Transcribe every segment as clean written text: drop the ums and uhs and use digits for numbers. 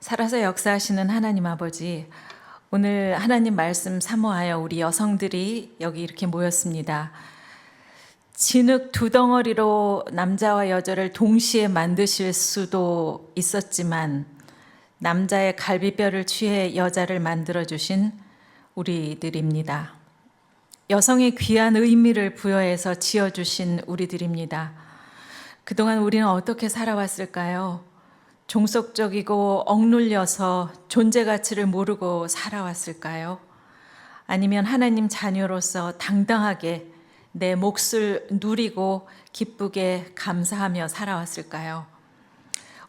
살아서 역사하시는 하나님 아버지, 오늘 하나님 말씀 사모하여 우리 여성들이 여기 이렇게 모였습니다. 진흙 두 덩어리로 남자와 여자를 동시에 만드실 수도 있었지만 남자의 갈비뼈를 취해 여자를 만들어 주신 우리들입니다. 여성의 귀한 의미를 부여해서 지어주신 우리들입니다. 그동안 우리는 어떻게 살아왔을까요? 종속적이고 억눌려서 존재 가치를 모르고 살아왔을까요? 아니면 하나님 자녀로서 당당하게 내 몫을 누리고 기쁘게 감사하며 살아왔을까요?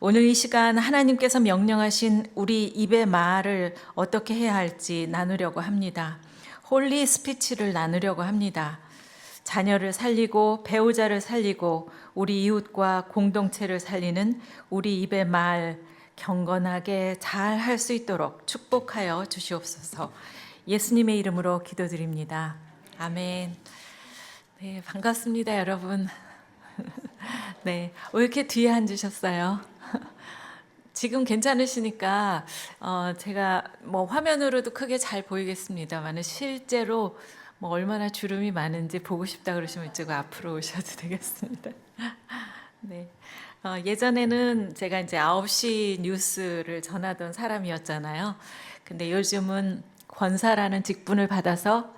오늘 이 시간 하나님께서 명령하신 우리 입의 말을 어떻게 해야 할지 나누려고 합니다. 홀리 스피치를 나누려고 합니다. 자녀를 살리고 배우자를 살리고 우리 이웃과 공동체를 살리는 우리 입의 말 경건하게 잘 할 수 있도록 축복하여 주시옵소서. 예수님의 이름으로 기도드립니다. 아멘. 네, 반갑습니다, 여러분. 네, 왜 이렇게 뒤에 앉으셨어요? 지금 괜찮으시니까 제가 뭐 화면으로도 크게 잘 보이겠습니다만 실제로 뭐 얼마나 주름이 많은지 보고 싶다 그러시면 이쪽 앞으로 오셔도 되겠습니다. 네. 예전에는 제가 이제 9시 뉴스를 전하던 사람이었잖아요. 근데 요즘은 권사라는 직분을 받아서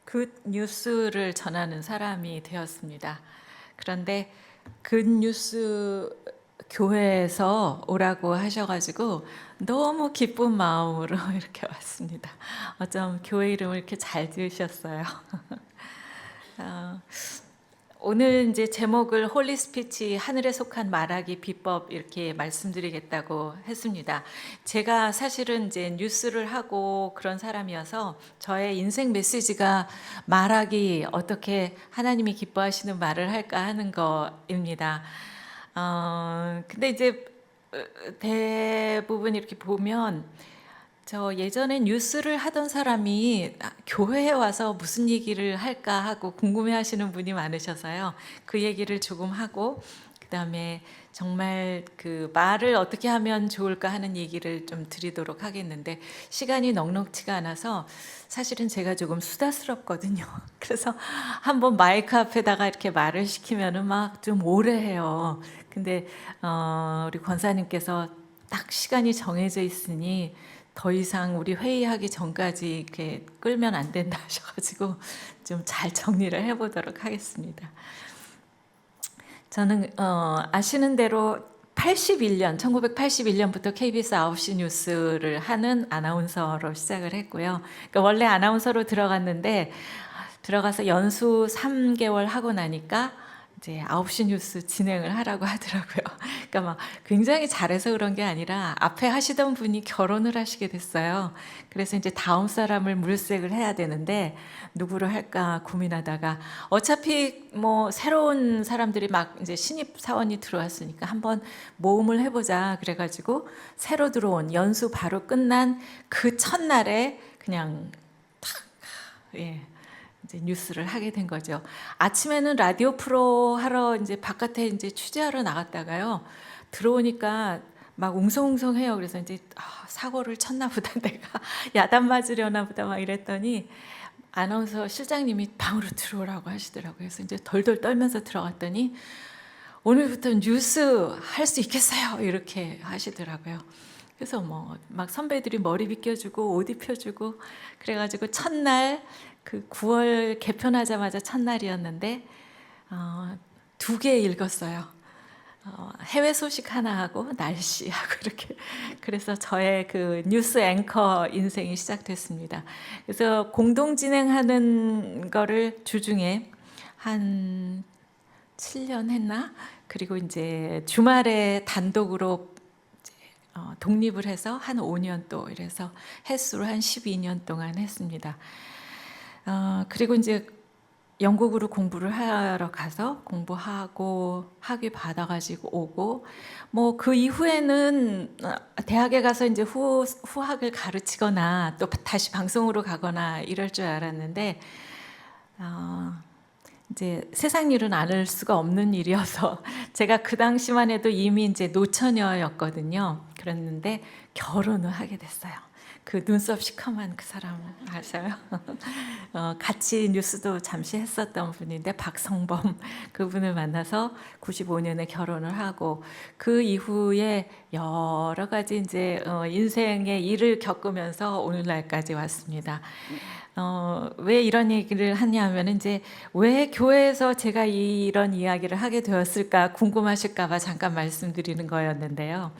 굿 뉴스를 전하는 사람이 되었습니다. 그런데 굿 뉴스 교회에서 오라고 하셔가지고 너무 기쁜 마음으로 이렇게 왔습니다. 어쩜 교회 이름을 이렇게 잘 지으셨어요. 오늘 이제 제목을 홀리 스피치 하늘에 속한 말하기 비법 이렇게 말씀드리겠다고 했습니다. 제가 사실은 이제 뉴스를 하고 그런 사람이어서 저의 인생 메시지가 말하기 어떻게 하나님이 기뻐하시는 말을 할까 하는 거입니다. 근데 이제 대부분 이렇게 보면 저 예전에 뉴스를 하던 사람이 교회에 와서 무슨 얘기를 할까 하고 궁금해 하시는 분이 많으셔서요. 그 얘기를 조금 하고 그다음에 정말 그 말을 어떻게 하면 좋을까 하는 얘기를 좀 드리도록 하겠는데 시간이 넉넉치가 않아서 사실은 제가 조금 수다스럽거든요. 그래서 한번 마이크 앞에다가 이렇게 말을 시키면은 막 좀 오래 해요. 근데 우리 권사님께서 딱 시간이 정해져 있으니 더 이상 우리 회의하기 전까지 이렇게 끌면 안 된다 하셔가지고 좀 잘 정리를 해보도록 하겠습니다. 저는 아시는 대로 1981년부터 KBS 9시 뉴스를 하는 아나운서로 시작을 했고요. 그러니까 원래 아나운서로 들어가서 연수 3개월 하고 나니까 이제 9시 뉴스 진행을 하라고 하더라고요. 그러니까 막 굉장히 잘해서 그런 게 아니라 앞에 하시던 분이 결혼을 하시게 됐어요. 그래서 이제 다음 사람을 물색을 해야 되는데 누구를 할까 고민하다가 어차피 뭐 새로운 사람들이 막 이제 신입 사원이 들어왔으니까 한번 모험을 해보자 그래가지고 새로 들어온 연수 바로 끝난 그 첫날에 그냥 탁 예. 이제 뉴스를 하게 된 거죠. 아침에는 라디오 프로 하러 이제 바깥에 이제 취재하러 나갔다가요. 들어오니까 막 웅성웅성해요. 그래서 이제 사고를 쳤나 보다 내가 야단 맞으려나 보다 막 이랬더니 아나운서 실장님이 방으로 들어오라고 하시더라고요. 그래서 이제 덜덜 떨면서 들어갔더니 오늘부터 뉴스 할 수 있겠어요. 이렇게 하시더라고요. 그래서 뭐 막 선배들이 머리 빗겨주고 옷 입혀주고 그래가지고 첫날 그 9월 개편하자마자 첫날이었는데 2개 읽었어요. 해외 소식 하나 하고 날씨하고 이렇게 그래서 저의 그 뉴스 앵커 인생이 시작됐습니다. 그래서 공동 진행하는 거를 주중에 한 7년 했나? 그리고 이제 주말에 단독으로 독립을 해서 한 5년 또 이래서 횟수로 한 12년 동안 했습니다. 그리고 이제 영국으로 공부를 하러 가서 공부하고 학위 받아가지고 오고 뭐 그 이후에는 대학에 가서 이제 후학을 가르치거나 또 다시 방송으로 가거나 이럴 줄 알았는데 이제 세상 일은 알 수가 없는 일이어서 제가 그 당시만 해도 이미 이제 노처녀였거든요. 그랬는데 결혼을 하게 됐어요. 그 눈썹 시커먼 그 사람 아세요? 같이 뉴스도 잠시 했었던 분인데 박성범 그분을 만나서 95년에 결혼을 하고 그 이후에 여러 가지 이제 인생의 일을 겪으면서 오늘날까지 왔습니다. 왜 이런 얘기를 하냐면 이제 왜 교회에서 제가 이런 이야기를 하게 되었을까 궁금하실까봐 잠깐 말씀드리는 거였는데요.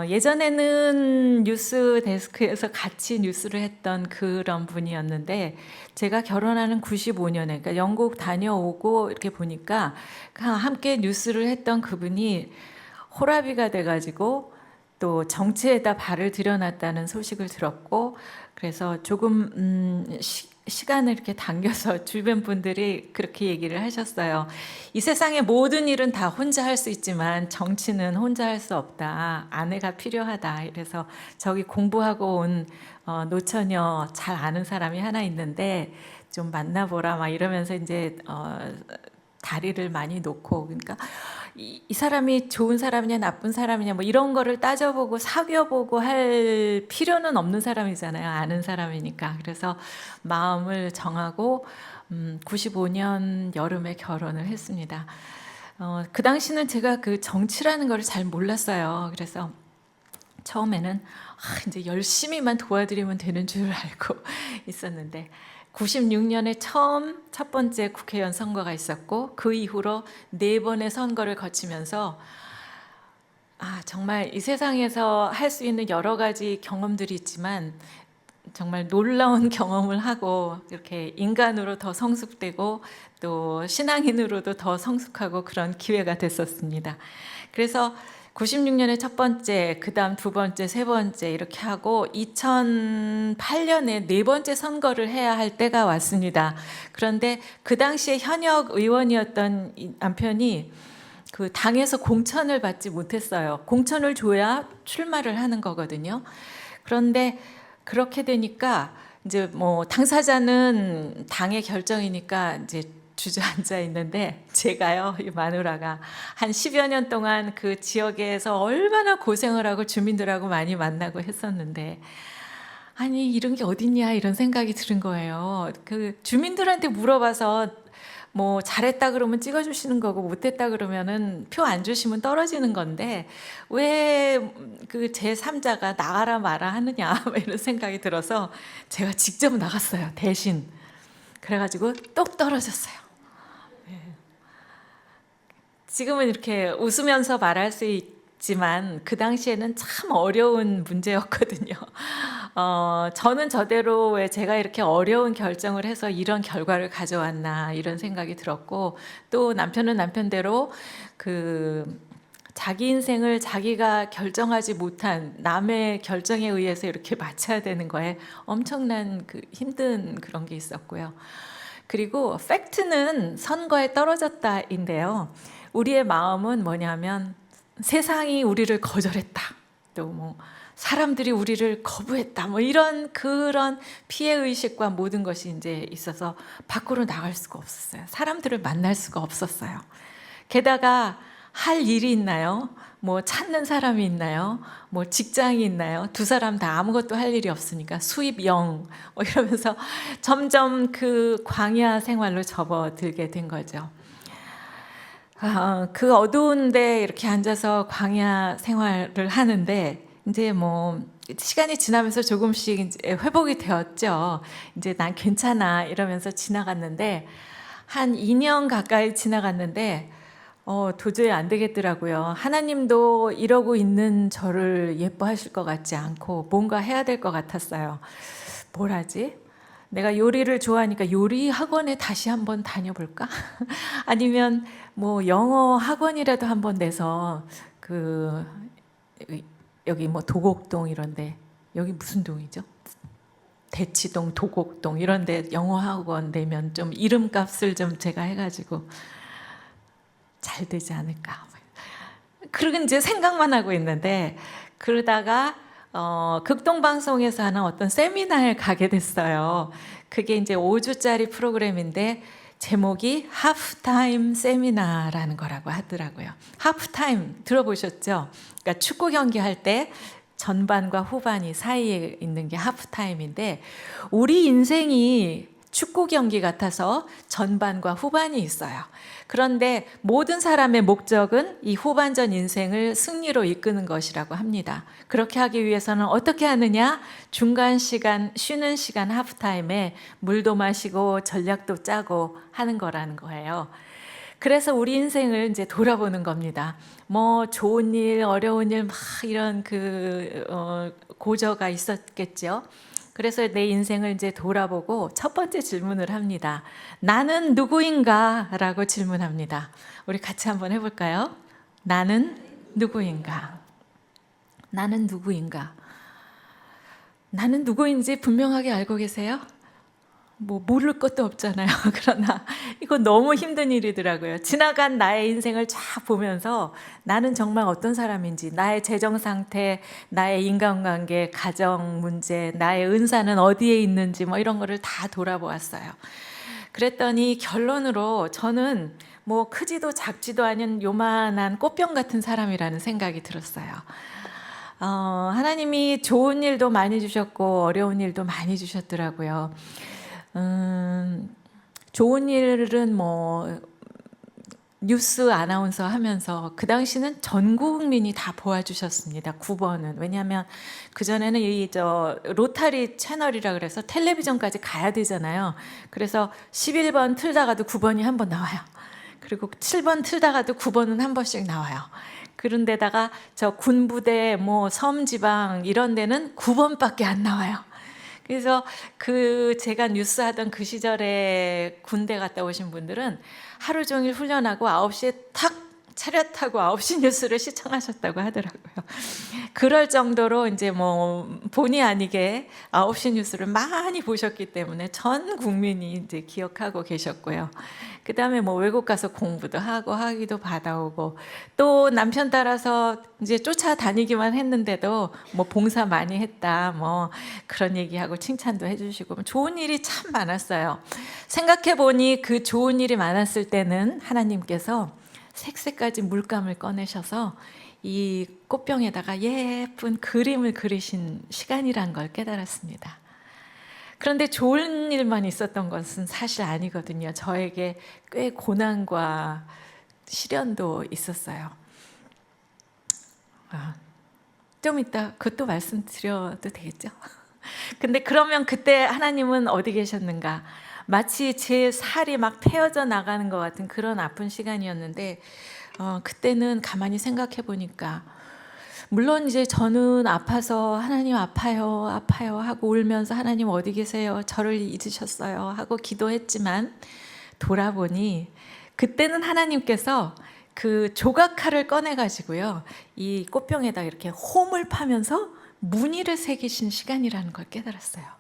예전에는 뉴스 데스크에서 같이 뉴스를 했던 그런 분이었는데 제가 결혼하는 95년에 그러니까 영국 다녀오고 이렇게 보니까 함께 뉴스를 했던 그분이 호라비가 돼가지고 또 정치에다 발을 들여놨다는 소식을 들었고 그래서 조금 시간을 이렇게 당겨서 주변 분들이 그렇게 얘기를 하셨어요. 이 세상의 모든 일은 다 혼자 할 수 있지만 정치는 혼자 할 수 없다. 아내가 필요하다. 그래서 저기 공부하고 온 노처녀 잘 아는 사람이 하나 있는데 좀 만나보라 막 이러면서 이제 다리를 많이 놓고 그러니까 이 사람이 좋은 사람이냐 나쁜 사람이냐 뭐 이런 거를 따져보고 사귀어보고 할 필요는 없는 사람이잖아요. 아는 사람이니까. 그래서 마음을 정하고 95년 여름에 결혼을 했습니다. 그 당시는 제가 그 정치라는 거를 잘 몰랐어요. 그래서 처음에는 이제 열심히만 도와드리면 되는 줄 알고 있었는데 96년에 처음 첫 번째 국회의원 선거가 있었고 그 이후로 4번의 선거를 거치면서 정말 이 세상에서 할 수 있는 여러 가지 경험들이 있지만 정말 놀라운 경험을 하고 이렇게 인간으로 더 성숙되고 또 신앙인으로도 더 성숙하고 그런 기회가 됐었습니다. 그래서 96년에 첫 번째, 그 다음 두 번째, 세 번째 이렇게 하고 2008년에 4번째 선거를 해야 할 때가 왔습니다. 그런데 그 당시에 현역 의원이었던 남편이 그 당에서 공천을 받지 못했어요. 공천을 줘야 출마를 하는 거거든요. 그런데 그렇게 되니까 이제 뭐 당사자는 당의 결정이니까 이제 주저앉아 있는데 제가요, 이 마누라가 한 10여 년 동안 그 지역에서 얼마나 고생을 하고 주민들하고 많이 만나고 했었는데 아니 이런 게 어딨냐 이런 생각이 드는 거예요. 그 주민들한테 물어봐서 뭐 잘했다 그러면 찍어주시는 거고 못했다 그러면은 표 안 주시면 떨어지는 건데 왜 그 제3자가 나가라 마라 하느냐 이런 생각이 들어서 제가 직접 나갔어요. 대신. 그래가지고 똑 떨어졌어요. 지금은 이렇게 웃으면서 말할 수 있지만 그 당시에는 참 어려운 문제였거든요. 저는 저대로 왜 제가 이렇게 어려운 결정을 해서 이런 결과를 가져왔나 이런 생각이 들었고 또 남편은 남편대로 그 자기 인생을 자기가 결정하지 못한 남의 결정에 의해서 이렇게 맞춰야 되는 거에 엄청난 그 힘든 그런 게 있었고요. 그리고 팩트는 선거에 떨어졌다인데요. 우리의 마음은 뭐냐면 세상이 우리를 거절했다. 또 뭐 사람들이 우리를 거부했다. 뭐 이런 그런 피해 의식과 모든 것이 이제 있어서 밖으로 나갈 수가 없었어요. 사람들을 만날 수가 없었어요. 게다가 할 일이 있나요? 뭐 찾는 사람이 있나요? 뭐 직장이 있나요? 두 사람 다 아무것도 할 일이 없으니까 수입 0 뭐 이러면서 점점 그 광야 생활로 접어들게 된 거죠. 그 어두운데 이렇게 앉아서 광야 생활을 하는데 이제 뭐 시간이 지나면서 조금씩 이제 회복이 되었죠. 이제 난 괜찮아 이러면서 지나갔는데 한 2년 가까이 지나갔는데 도저히 안 되겠더라고요. 하나님도 이러고 있는 저를 예뻐하실 것 같지 않고 뭔가 해야 될 것 같았어요. 뭘 하지? 내가 요리를 좋아하니까 요리 학원에 다시 한번 다녀볼까? 아니면 뭐 영어 학원이라도 한번 내서 그 여기 뭐 도곡동 이런데 여기 무슨 동이죠? 대치동, 도곡동 이런데 영어 학원 내면 좀 이름값을 좀 제가 해가지고 잘 되지 않을까. 그러고 이제 생각만 하고 있는데 그러다가 극동방송에서 하는 어떤 세미나에 가게 됐어요. 그게 이제 5주짜리 프로그램인데 제목이 하프타임 세미나라는 거라고 하더라고요. 하프타임 들어보셨죠? 그러니까 축구 경기 할 때 전반과 후반이 사이에 있는 게 하프타임인데, 우리 인생이 축구 경기 같아서 전반과 후반이 있어요. 그런데 모든 사람의 목적은 이 후반전 인생을 승리로 이끄는 것이라고 합니다. 그렇게 하기 위해서는 어떻게 하느냐? 중간 시간, 쉬는 시간 하프타임에 물도 마시고 전략도 짜고 하는 거라는 거예요. 그래서 우리 인생을 이제 돌아보는 겁니다. 뭐 좋은 일, 어려운 일 막 이런 고저가 있었겠죠. 그래서 내 인생을 이제 돌아보고 첫 번째 질문을 합니다. 나는 누구인가? 라고 질문합니다. 우리 같이 한번 해볼까요? 나는 누구인가? 나는 누구인가? 나는 누구인지 분명하게 알고 계세요? 뭐 모를 것도 없잖아요. 그러나 이거 너무 힘든 일이더라고요. 지나간 나의 인생을 쫙 보면서 나는 정말 어떤 사람인지, 나의 재정 상태, 나의 인간관계, 가정 문제, 나의 은사는 어디에 있는지 뭐 이런 거를 다 돌아보았어요. 그랬더니 결론으로 저는 뭐 크지도 작지도 않은 요만한 꽃병 같은 사람이라는 생각이 들었어요. 하나님이 좋은 일도 많이 주셨고 어려운 일도 많이 주셨더라고요. 좋은 일은 뭐 뉴스 아나운서 하면서 그 당시는 전 국민이 다 보아주셨습니다. 9번은. 왜냐하면 그전에는 로타리 채널이라 그래서 텔레비전까지 가야 되잖아요. 그래서 11번 틀다가도 9번이 한 번 나와요. 그리고 7번 틀다가도 9번은 한 번씩 나와요. 그런데다가 저 군부대 뭐 섬지방 이런 데는 9번밖에 안 나와요. 그래서 제가 뉴스 하던 그 시절에 군대 갔다 오신 분들은 하루 종일 훈련하고 9시에 탁 차렷 타고 9시 뉴스를 시청하셨다고 하더라고요. 그럴 정도로 이제 뭐 본의 아니게 9시 뉴스를 많이 보셨기 때문에 전 국민이 이제 기억하고 계셨고요. 그 다음에 뭐 외국 가서 공부도 하고 학위도 받아오고 또 남편 따라서 이제 쫓아다니기만 했는데도 뭐 봉사 많이 했다 뭐 그런 얘기하고 칭찬도 해주시고 좋은 일이 참 많았어요. 생각해보니 그 좋은 일이 많았을 때는 하나님께서 색색까지 물감을 꺼내셔서 이 꽃병에다가 예쁜 그림을 그리신 시간이란 걸 깨달았습니다. 그런데 좋은 일만 있었던 것은 사실 아니거든요. 저에게 꽤 고난과 시련도 있었어요. 좀 이따 그것도 말씀드려도 되겠죠? 근데 그러면 그때 하나님은 어디 계셨는가? 마치 제 살이 막 패어져 나가는 것 같은 그런 아픈 시간이었는데 그때는 가만히 생각해 보니까 물론 이제 저는 아파서 하나님 아파요 하고 울면서 하나님 어디 계세요? 저를 잊으셨어요 하고 기도했지만 돌아보니 그때는 하나님께서 그 조각칼을 꺼내 가지고요 이 꽃병에다 이렇게 홈을 파면서 무늬를 새기신 시간이라는 걸 깨달았어요.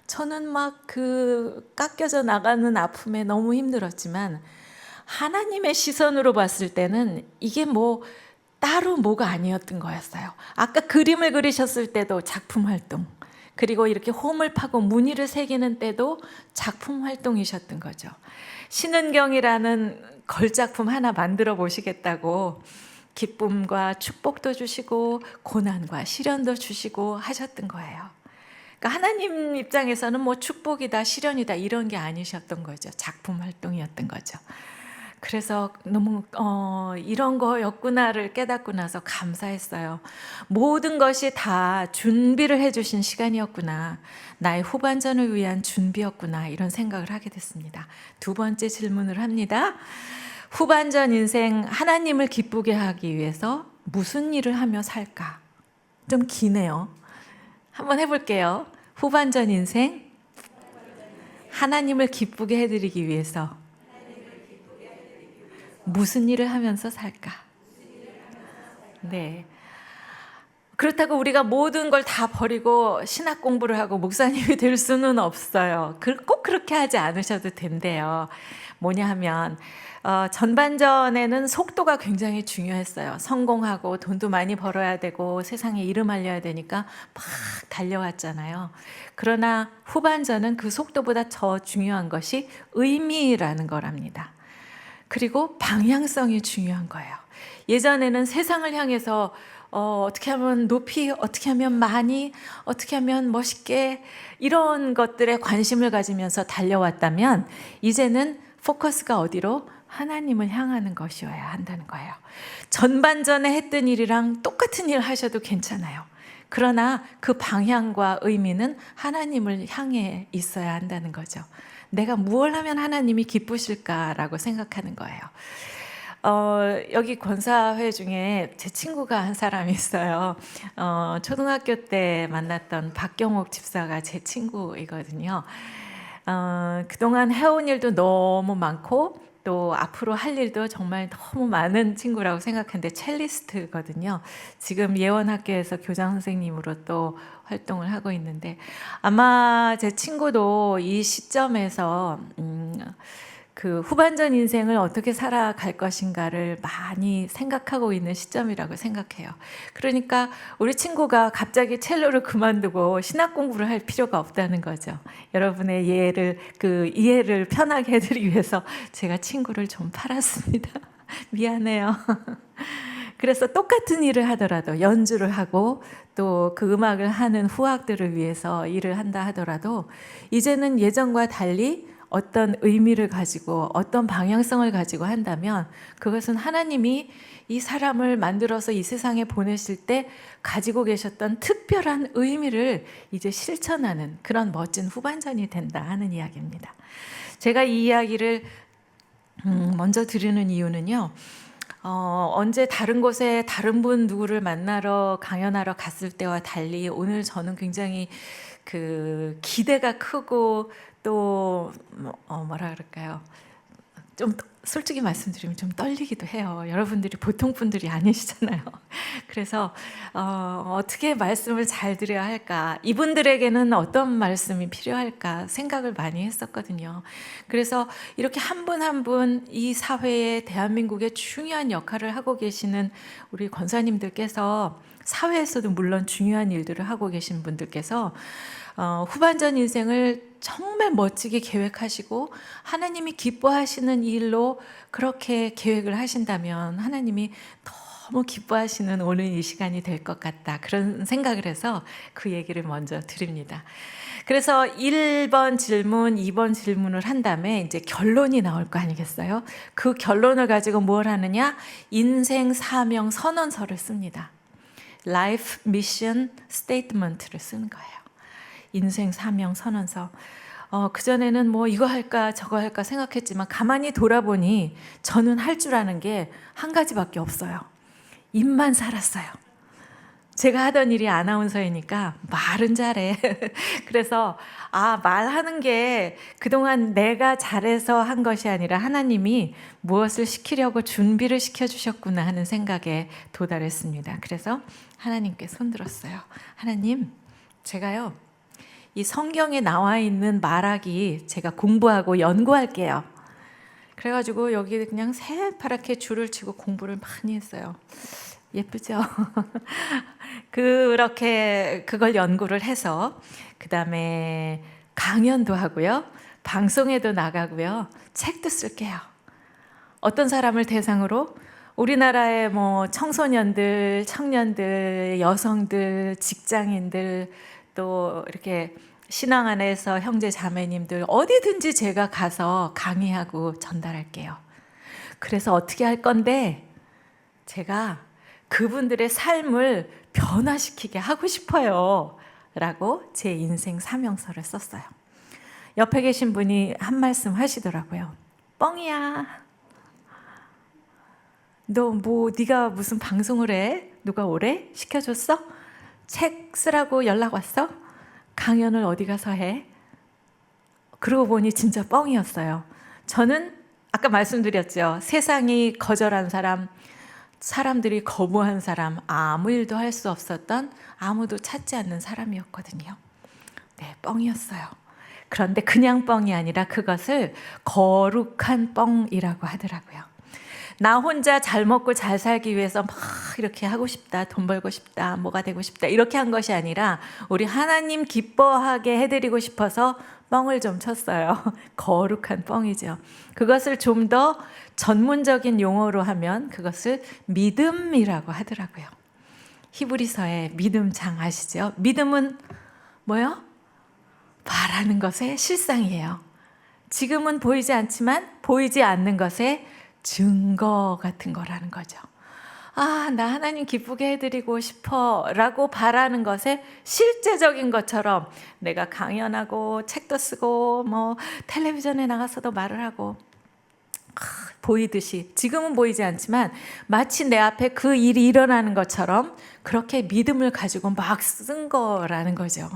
저는 막 깎여져 나가는 아픔에 너무 힘들었지만 하나님의 시선으로 봤을 때는 이게 뭐 따로 뭐가 아니었던 거였어요. 아까 그림을 그리셨을 때도 작품 활동, 그리고 이렇게 홈을 파고 무늬를 새기는 때도 작품 활동이셨던 거죠. 신은경이라는 걸작품 하나 만들어 보시겠다고 기쁨과 축복도 주시고 고난과 시련도 주시고 하셨던 거예요. 그러니까 하나님 입장에서는 뭐 축복이다 시련이다 이런 게 아니셨던 거죠. 작품 활동이었던 거죠. 그래서 너무 이런 거였구나를 깨닫고 나서 감사했어요. 모든 것이 다 준비를 해주신 시간이었구나. 나의 후반전을 위한 준비였구나. 이런 생각을 하게 됐습니다. 두 번째 질문을 합니다. 후반전 인생 하나님을 기쁘게 하기 위해서 무슨 일을 하며 살까? 좀 기네요. 한번 해볼게요. 후반전 인생 하나님을 기쁘게 해드리기 위해서 무슨 일을 하면서 살까? 네. 그렇다고 우리가 모든 걸 다 버리고 신학 공부를 하고 목사님이 될 수는 없어요. 꼭 그렇게 하지 않으셔도 된대요. 뭐냐 하면 전반전에는 속도가 굉장히 중요했어요. 성공하고 돈도 많이 벌어야 되고 세상에 이름 알려야 되니까 막 달려왔잖아요. 그러나 후반전은 그 속도보다 더 중요한 것이 의미라는 거랍니다. 그리고 방향성이 중요한 거예요. 예전에는 세상을 향해서 어떻게 하면 높이, 어떻게 하면 많이, 어떻게 하면 멋있게 이런 것들에 관심을 가지면서 달려왔다면 이제는 포커스가 어디로? 하나님을 향하는 것이어야 한다는 거예요. 전반전에 했던 일이랑 똑같은 일 하셔도 괜찮아요. 그러나 그 방향과 의미는 하나님을 향해 있어야 한다는 거죠. 내가 무엇을 하면 하나님이 기쁘실까라고 생각하는 거예요. 여기 권사회 중에 제 친구가 한 사람이 있어요. 초등학교 때 만났던 박경옥 집사가 제 친구이거든요. 그동안 해온 일도 너무 많고 또 앞으로 할 일도 정말 너무 많은 친구라고 생각하는데 첼리스트거든요. 지금 예원학교에서 교장 선생님으로 또 활동을 하고 있는데 아마 제 친구도 이 시점에서 그 후반전 인생을 어떻게 살아갈 것인가를 많이 생각하고 있는 시점이라고 생각해요. 그러니까 우리 친구가 갑자기 첼로를 그만두고 신학 공부를 할 필요가 없다는 거죠. 여러분의 이해를 편하게 해드리기 위해서 제가 친구를 좀 팔았습니다. 미안해요. 그래서 똑같은 일을 하더라도 연주를 하고 또 그 음악을 하는 후학들을 위해서 일을 한다 하더라도 이제는 예전과 달리 어떤 의미를 가지고 어떤 방향성을 가지고 한다면 그것은 하나님이 이 사람을 만들어서 이 세상에 보내실 때 가지고 계셨던 특별한 의미를 이제 실천하는 그런 멋진 후반전이 된다 하는 이야기입니다. 제가 이 이야기를 먼저 드리는 이유는요. 언제 다른 곳에 다른 분 누구를 만나러 강연하러 갔을 때와 달리 오늘 저는 굉장히 그 기대가 크고 또 뭐라 그럴까요? 좀 솔직히 말씀드리면 좀 떨리기도 해요. 여러분들이 보통 분들이 아니시잖아요. 그래서 어떻게 말씀을 잘 드려야 할까? 이분들에게는 어떤 말씀이 필요할까? 생각을 많이 했었거든요. 그래서 이렇게 한 분 한 분 이 사회에 대한민국에 중요한 역할을 하고 계시는 우리 권사님들께서 사회에서도 물론 중요한 일들을 하고 계신 분들께서 후반전 인생을 정말 멋지게 계획하시고 하나님이 기뻐하시는 일로 그렇게 계획을 하신다면 하나님이 너무 기뻐하시는 오늘 이 시간이 될 것 같다. 그런 생각을 해서 그 얘기를 먼저 드립니다. 그래서 1번 질문, 2번 질문을 한 다음에 이제 결론이 나올 거 아니겠어요? 그 결론을 가지고 뭘 하느냐? 인생 사명 선언서를 씁니다. Life Mission Statement를 쓰는 거예요. 인생 사명 선언서. 그전에는 뭐 이거 할까 저거 할까 생각했지만 가만히 돌아보니 저는 할 줄 아는 게 한 가지밖에 없어요. 입만 살았어요. 제가 하던 일이 아나운서이니까 말은 잘해. 그래서 말하는 게 그동안 내가 잘해서 한 것이 아니라 하나님이 무엇을 시키려고 준비를 시켜주셨구나 하는 생각에 도달했습니다. 그래서 하나님께 손들었어요. 하나님, 제가요 이 성경에 나와 있는 말하기 제가 공부하고 연구할게요. 그래가지고 여기 그냥 새파랗게 줄을 치고 공부를 많이 했어요. 예쁘죠? 그렇게 그걸 연구를 해서 그 다음에 강연도 하고요. 방송에도 나가고요. 책도 쓸게요. 어떤 사람을 대상으로? 우리나라의 뭐 청소년들, 청년들, 여성들, 직장인들 또 이렇게 신앙 안에서 형제 자매님들 어디든지 제가 가서 강의하고 전달할게요. 그래서 어떻게 할 건데 제가 그분들의 삶을 변화시키게 하고 싶어요. 라고 제 인생 사명서를 썼어요. 옆에 계신 분이 한 말씀 하시더라고요. 뻥이야. 네가 무슨 방송을 해? 누가 오래? 시켜줬어? 책 쓰라고 연락 왔어? 강연을 어디 가서 해? 그러고 보니 진짜 뻥이었어요. 저는 아까 말씀드렸죠. 세상이 거절한 사람, 사람들이 거부한 사람, 아무 일도 할 수 없었던, 아무도 찾지 않는 사람이었거든요. 네, 뻥이었어요. 그런데 그냥 뻥이 아니라 그것을 거룩한 뻥이라고 하더라고요. 나 혼자 잘 먹고 잘 살기 위해서 막 이렇게 하고 싶다, 돈 벌고 싶다, 뭐가 되고 싶다 이렇게 한 것이 아니라 우리 하나님 기뻐하게 해드리고 싶어서 뻥을 좀 쳤어요. 거룩한 뻥이죠. 그것을 좀 더 전문적인 용어로 하면 그것을 믿음이라고 하더라고요. 히브리서의 믿음장 아시죠? 믿음은 뭐요? 바라는 것의 실상이에요. 지금은 보이지 않지만 보이지 않는 것의 증거 같은 거라는 거죠. 아, 나 하나님 기쁘게 해드리고 싶어 라고 바라는 것에 실제적인 것처럼 내가 강연하고 책도 쓰고 뭐 텔레비전에 나가서도 말을 하고 보이듯이 지금은 보이지 않지만 마치 내 앞에 그 일이 일어나는 것처럼 그렇게 믿음을 가지고 막 쓴 거라는 거죠.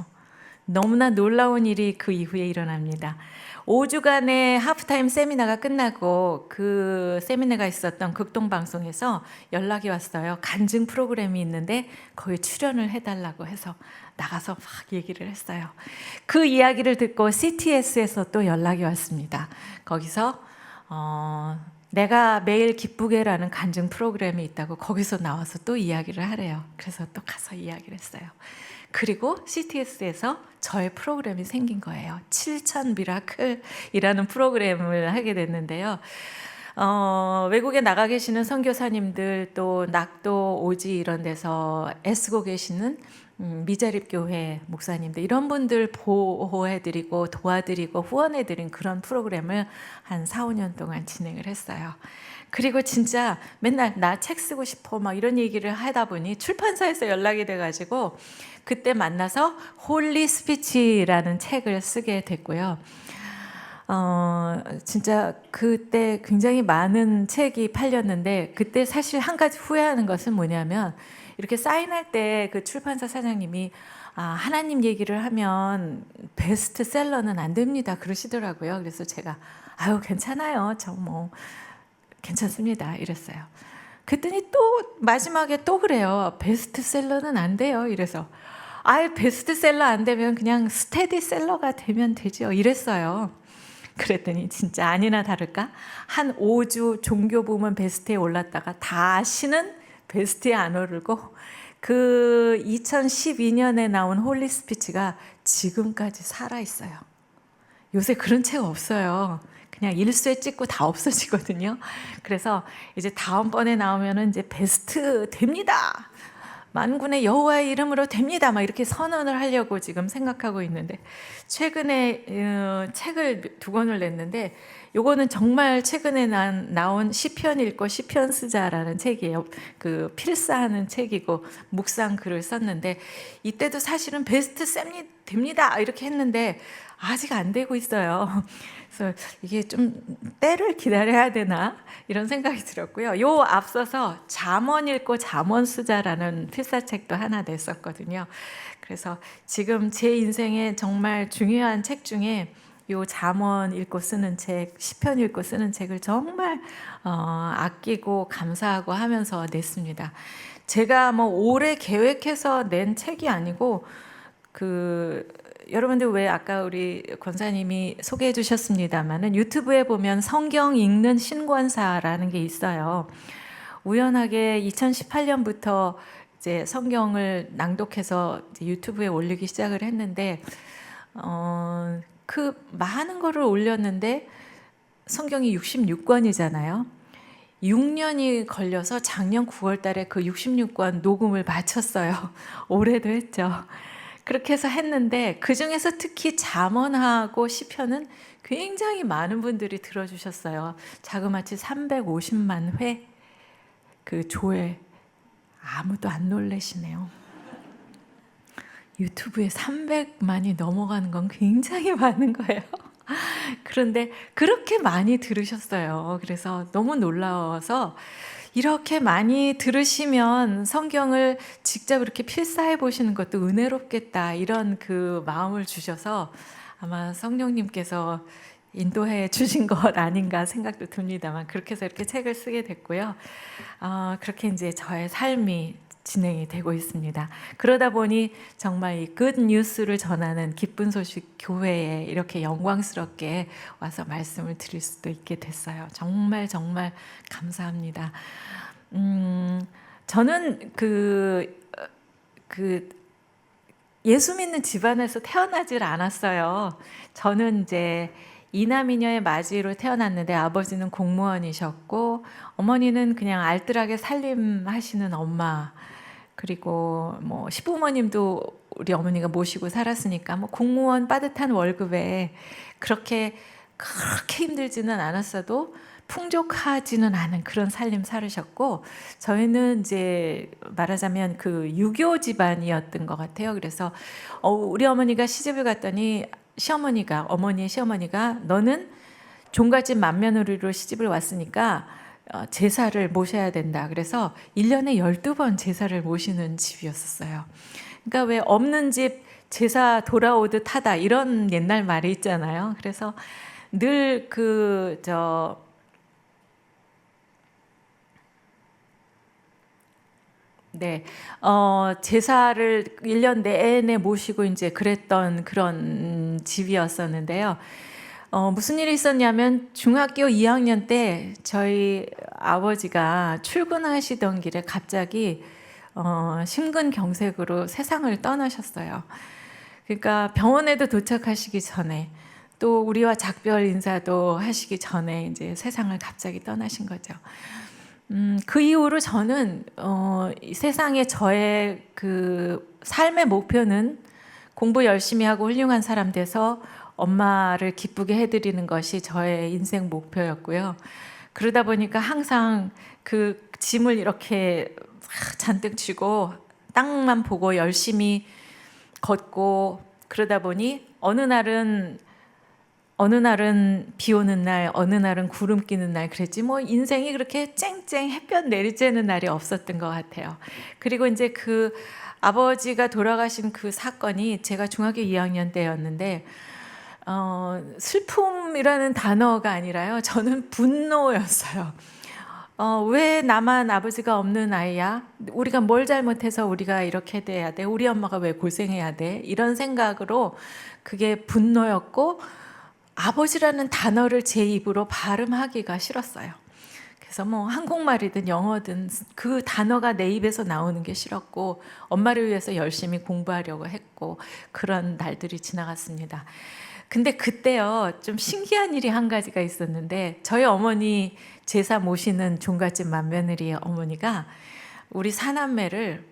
너무나 놀라운 일이 그 이후에 일어납니다. 5주간의 하프타임 세미나가 끝나고 그 세미나가 있었던 극동방송에서 연락이 왔어요. 간증 프로그램이 있는데 거기 출연을 해달라고 해서 나가서 막 얘기를 했어요. 그 이야기를 듣고 CTS에서 또 연락이 왔습니다. 거기서 내가 매일 기쁘게라는 간증 프로그램이 있다고 거기서 나와서 또 이야기를 하래요. 그래서 또 가서 이야기를 했어요. 그리고 CTS에서 저의 프로그램이 생긴 거예요. 7천 미라클이라는 프로그램을 하게 됐는데요. 외국에 나가 계시는 선교사님들 또 낙도 오지 이런 데서 애쓰고 계시는 미자립교회 목사님들 이런 분들 보호해드리고 도와드리고 후원해드린 그런 프로그램을 한 4, 5년 동안 진행을 했어요. 그리고 진짜 맨날 나 책 쓰고 싶어 막 이런 얘기를 하다 보니 출판사에서 연락이 돼가지고 그때 만나서 홀리 스피치라는 책을 쓰게 됐고요. 진짜 그때 굉장히 많은 책이 팔렸는데 그때 사실 한 가지 후회하는 것은 뭐냐면 이렇게 사인할 때 그 출판사 사장님이 하나님 얘기를 하면 베스트셀러는 안 됩니다 그러시더라고요. 그래서 제가 아유 괜찮아요. 저 뭐 괜찮습니다 이랬어요. 그랬더니 또 마지막에 또 그래요. 베스트셀러는 안 돼요. 이래서 아예 베스트셀러 안 되면 그냥 스테디셀러가 되면 되죠. 이랬어요. 그랬더니 진짜 아니나 다를까 한 5주 종교 부문 베스트에 올랐다가 다시는 베스트에 안 오르고 그 2012년에 나온 홀리 스피치가 지금까지 살아있어요. 요새 그런 책 없어요. 그냥 일수에 찍고 다 없어지거든요. 그래서 이제 다음번에 나오면은 이제 베스트 됩니다. 만군의 여호와의 이름으로 됩니다. 막 이렇게 선언을 하려고 지금 생각하고 있는데 최근에 책을 2권을 냈는데 요거는 정말 최근에 나온 시편 읽고 시편 쓰자라는 책이에요. 그 필사하는 책이고 묵상 글을 썼는데 이때도 사실은 베스트 됩니다. 이렇게 했는데 아직 안 되고 있어요. 그래서 이게 좀 때를 기다려야 되나 이런 생각이 들었고요. 요 앞서서 잠언 읽고 잠언 쓰자라는 필사책도 하나 냈었거든요. 그래서 지금 제 인생에 정말 중요한 책 중에 요 잠언 읽고 쓰는 책, 시편 읽고 쓰는 책을 정말 아끼고 감사하고 하면서 냈습니다. 제가 뭐 오래 계획해서 낸 책이 아니고 여러분들 왜 아까 우리 권사님이 소개해 주셨습니다마는 유튜브에 보면 성경 읽는 신권사라는 게 있어요. 우연하게 2018년부터 이제 성경을 낭독해서 이제 유튜브에 올리기 시작을 했는데 그 많은 거를 올렸는데 성경이 66권이잖아요. 6년이 걸려서 작년 9월 달에 그 66권 녹음을 마쳤어요. 올해도 했죠. 그렇게 해서 했는데 그중에서 특히 잠언하고 시편은 굉장히 많은 분들이 들어주셨어요. 자그마치 350만 회 그 조회. 아무도 안 놀라시네요. 유튜브에 300만이 넘어가는 건 굉장히 많은 거예요. 그런데 그렇게 많이 들으셨어요. 그래서 너무 놀라워서 이렇게 많이 들으시면 성경을 직접 이렇게 필사해 보시는 것도 은혜롭겠다 이런 그 마음을 주셔서 아마 성령님께서 인도해 주신 것 아닌가 생각도 듭니다만 그렇게 해서 이렇게 책을 쓰게 됐고요. 그렇게 이제 저의 삶이 진행이 되고 있습니다. 그러다 보니 정말 이 굿 뉴스를 전하는 기쁜 소식 교회에 이렇게 영광스럽게 와서 말씀을 드릴 수도 있게 됐어요. 정말 정말 감사합니다. 저는 예수 믿는 집안에서 태어나질 않았어요. 저는 이제 이남이녀의 맞이로 태어났는데 아버지는 공무원이셨고 어머니는 그냥 알뜰하게 살림하시는 엄마, 그리고 뭐 시부모님도 우리 어머니가 모시고 살았으니까 뭐 공무원 빠듯한 월급에 그렇게 힘들지는 않았어도 풍족하지는 않은 그런 살림 살으셨고, 저희는 이제 말하자면 그 유교 집안이었던 것 같아요. 그래서 우리 어머니가 시집을 갔더니 어머니의 시어머니가 너는 종갓집 맏며느리로 시집을 왔으니까 제사를 모셔야 된다. 그래서 1년에 12번 제사를 모시는 집이었어요. 그러니까 왜 없는 집 제사 돌아오듯 하다 이런 옛날 말이 있잖아요. 그래서 늘 제사를 1년 내내 모시고 이제 그랬던 그런 집이었었는데요. 무슨 일이 있었냐면 중학교 2학년 때 저희 아버지가 출근하시던 길에 갑자기 심근경색으로 세상을 떠나셨어요. 그러니까 병원에도 도착하시기 전에 또 우리와 작별 인사도 하시기 전에 이제 세상을 갑자기 떠나신 거죠. 그 이후로 저는 이 세상에 저의 그 삶의 목표는 공부 열심히 하고 훌륭한 사람 돼서 엄마를 기쁘게 해드리는 것이 저의 인생 목표였고요. 그러다 보니까 항상 그 짐을 이렇게 잔뜩 쥐고 땅만 보고 열심히 걷고, 그러다 보니 어느 날은 비 오는 날, 어느 날은 구름 끼는 날 그랬지 뭐 인생이 그렇게 쨍쨍 햇볕 내리쬐는 날이 없었던 것 같아요. 그리고 이제 그 아버지가 돌아가신 그 사건이 제가 중학교 2학년 때였는데 슬픔이라는 단어가 아니라요, 저는 분노였어요. 왜 나만 아버지가 없는 아이야? 우리가 뭘 잘못해서 우리가 이렇게 돼야 돼? 우리 엄마가 왜 고생해야 돼? 이런 생각으로 그게 분노였고, 아버지라는 단어를 제 입으로 발음하기가 싫었어요. 그래서 뭐 한국말이든 영어든 그 단어가 내 입에서 나오는 게 싫었고, 엄마를 위해서 열심히 공부하려고 했고, 그런 날들이 지나갔습니다. 근데 그때요, 좀 신기한 일이 한 가지가 있었는데, 저희 어머니 제사 모시는 종갓집 맏며느리 어머니가 우리 사남매를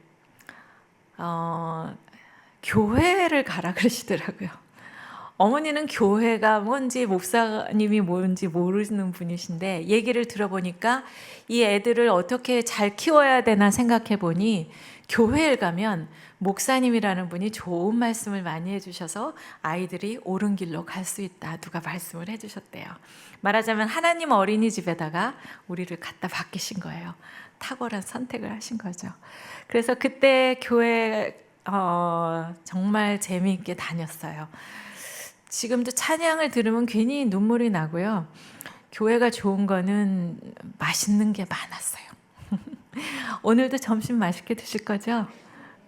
교회를 가라 그러시더라고요. 어머니는 교회가 뭔지 목사님이 뭔지 모르는 분이신데, 얘기를 들어보니까 이 애들을 어떻게 잘 키워야 되나 생각해 보니 교회에 가면 목사님이라는 분이 좋은 말씀을 많이 해주셔서 아이들이 옳은 길로 갈 수 있다, 누가 말씀을 해주셨대요. 말하자면 하나님 어린이집에다가 우리를 갖다 바뀌신 거예요. 탁월한 선택을 하신 거죠. 그래서 그때 교회 정말 재미있게 다녔어요. 지금도 찬양을 들으면 괜히 눈물이 나고요. 교회가 좋은 거는 맛있는 게 많았어요. 오늘도 점심 맛있게 드실 거죠?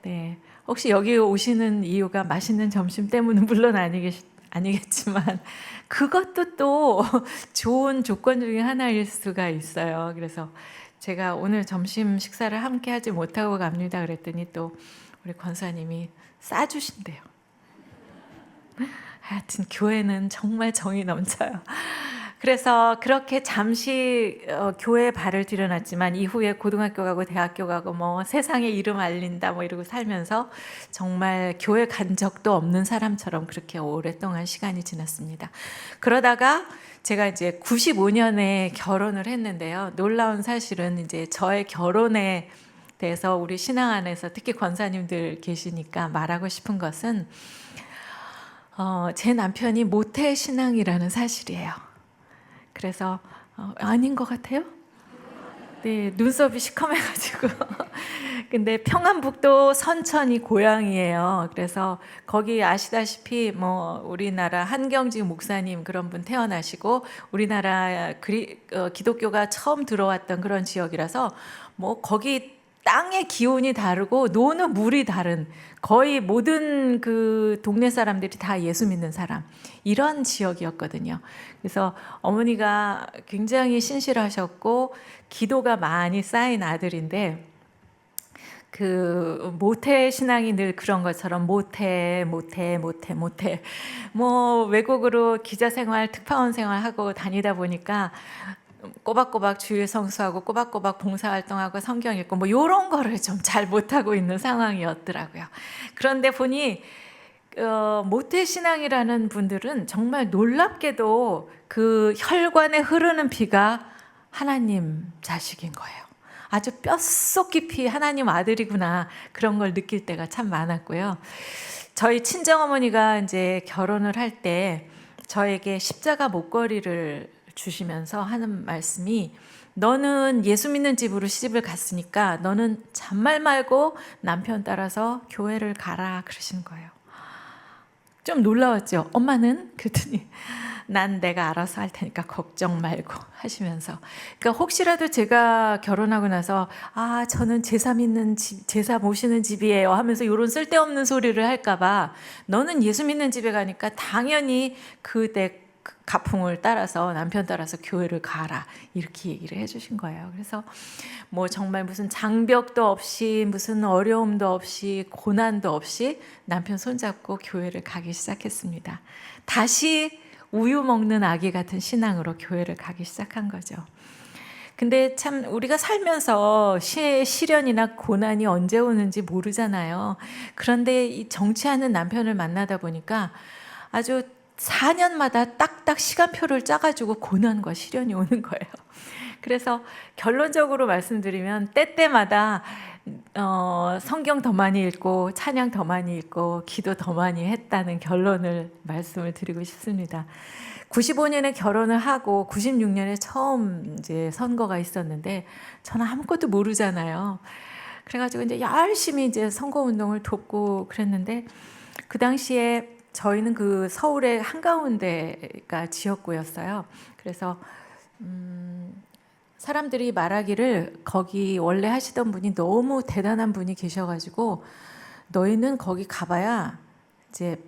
네. 혹시 여기 오시는 이유가 맛있는 점심 때문은 물론 아니겠지만 그것도 또 좋은 조건 중에 하나일 수가 있어요. 그래서 제가 오늘 점심 식사를 함께 하지 못하고 갑니다 그랬더니 또 우리 권사님이 싸주신대요. 하여튼 교회는 정말 정이 넘쳐요. 그래서 그렇게 잠시 교회에 발을 들여놨지만 이후에 고등학교 가고 대학교 가고 뭐 세상에 이름 알린다 뭐 이러고 살면서 정말 교회 간 적도 없는 사람처럼 그렇게 오랫동안 시간이 지났습니다. 그러다가 제가 이제 95년에 결혼을 했는데요. 놀라운 사실은 이제 저의 결혼에 대해서 우리 신앙 안에서 특히 권사님들 계시니까 말하고 싶은 것은 제 남편이 모태 신앙이라는 사실이에요. 그래서 아닌 것 같아요? 네, 눈썹이 시커매가지고 근데 평안북도 선천이 고향이에요. 그래서 거기 아시다시피 뭐 우리나라 한경직 목사님 그런 분 태어나시고 우리나라 기독교가 처음 들어왔던 그런 지역이라서 뭐 거기 땅의 기온이 다르고 노는 물이 다른 거의 모든 그 동네 사람들이 다 예수 믿는 사람 이런 지역이었거든요. 그래서 어머니가 굉장히 신실하셨고 기도가 많이 쌓인 아들인데 그 모태 신앙이 늘 그런 것처럼 모태 뭐 외국으로 기자 생활 특파원 생활하고 다니다 보니까 꼬박꼬박 주일 성수하고 꼬박꼬박 봉사활동하고 성경 읽고 뭐 이런 거를 좀 잘 못하고 있는 상황이었더라고요. 그런데 보니 모태신앙이라는 분들은 정말 놀랍게도 그 혈관에 흐르는 피가 하나님 자식인 거예요. 아주 뼛속 깊이 하나님 아들이구나 그런 걸 느낄 때가 참 많았고요. 저희 친정어머니가 이제 결혼을 할 때 저에게 십자가 목걸이를 주시면서 하는 말씀이 너는 예수 믿는 집으로 시집을 갔으니까 너는 잔말 말고 남편 따라서 교회를 가라 그러시는 거예요. 좀 놀라웠죠. 엄마는? 그랬더니 난 내가 알아서 할 테니까 걱정 말고 하시면서 그러니까 혹시라도 제가 결혼하고 나서 아 저는 제사 믿는 집, 제사 모시는 집이에요 하면서 이런 쓸데없는 소리를 할까 봐 너는 예수 믿는 집에 가니까 당연히 그때 가풍을 따라서 남편 따라서 교회를 가라 이렇게 얘기를 해주신 거예요. 그래서 뭐 정말 무슨 장벽도 없이 무슨 어려움도 없이 고난도 없이 남편 손잡고 교회를 가기 시작했습니다. 다시 우유 먹는 아기 같은 신앙으로 교회를 가기 시작한 거죠. 근데 참 우리가 살면서 시련이나 고난이 언제 오는지 모르잖아요. 그런데 이 정치하는 남편을 만나다 보니까 아주 4년마다 딱딱 시간표를 짜가지고 고난과 시련이 오는 거예요. 그래서 결론적으로 말씀드리면 때때마다 성경 더 많이 읽고 찬양 더 많이 읽고 기도 더 많이 했다는 결론을 말씀을 드리고 싶습니다. 95년에 결혼을 하고 96년에 처음 이제 선거가 있었는데 저는 아무것도 모르잖아요. 그래가지고 이제 열심히 이제 선거 운동을 돕고 그랬는데 그 당시에 저희는 그 서울의 한가운데가 지역구였어요. 그래서 사람들이 말하기를 거기 원래 하시던 분이 너무 대단한 분이 계셔가지고 너희는 거기 가봐야 이제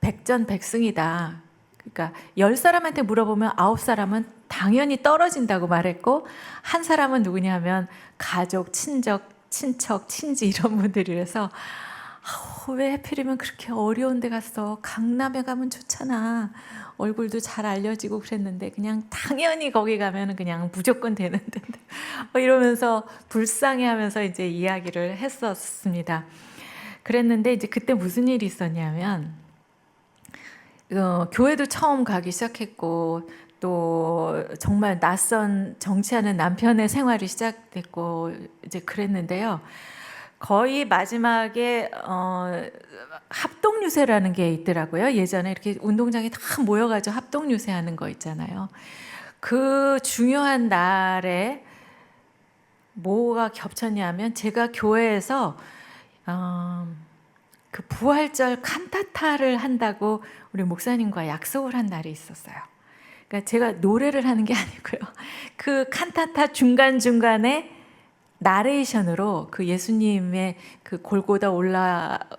백전백승이다. 그러니까 10사람한테 물어보면 9사람은 당연히 떨어진다고 말했고 한 사람은 누구냐면 가족, 친척, 친지 이런 분들이라서 왜 하필이면 그렇게 어려운 데 갔어? 강남에 가면 좋잖아. 얼굴도 잘 알려지고 그랬는데 그냥 당연히 거기 가면 그냥 무조건 되는데 뭐 이러면서 불쌍해하면서 이제 이야기를 했었습니다. 그랬는데 이제 그때 무슨 일이 있었냐면 교회도 처음 가기 시작했고 또 정말 낯선 정치하는 남편의 생활이 시작됐고 이제 그랬는데요. 거의 마지막에 합동유세라는 게 있더라고요. 예전에 이렇게 운동장에 다 모여가지고 합동유세 하는 거 있잖아요. 그 중요한 날에 뭐가 겹쳤냐면 제가 교회에서 그 부활절 칸타타를 한다고 우리 목사님과 약속을 한 날이 있었어요. 그러니까 제가 노래를 하는 게 아니고요. 그 칸타타 중간중간에 나레이션으로 그 예수님의 그 골고다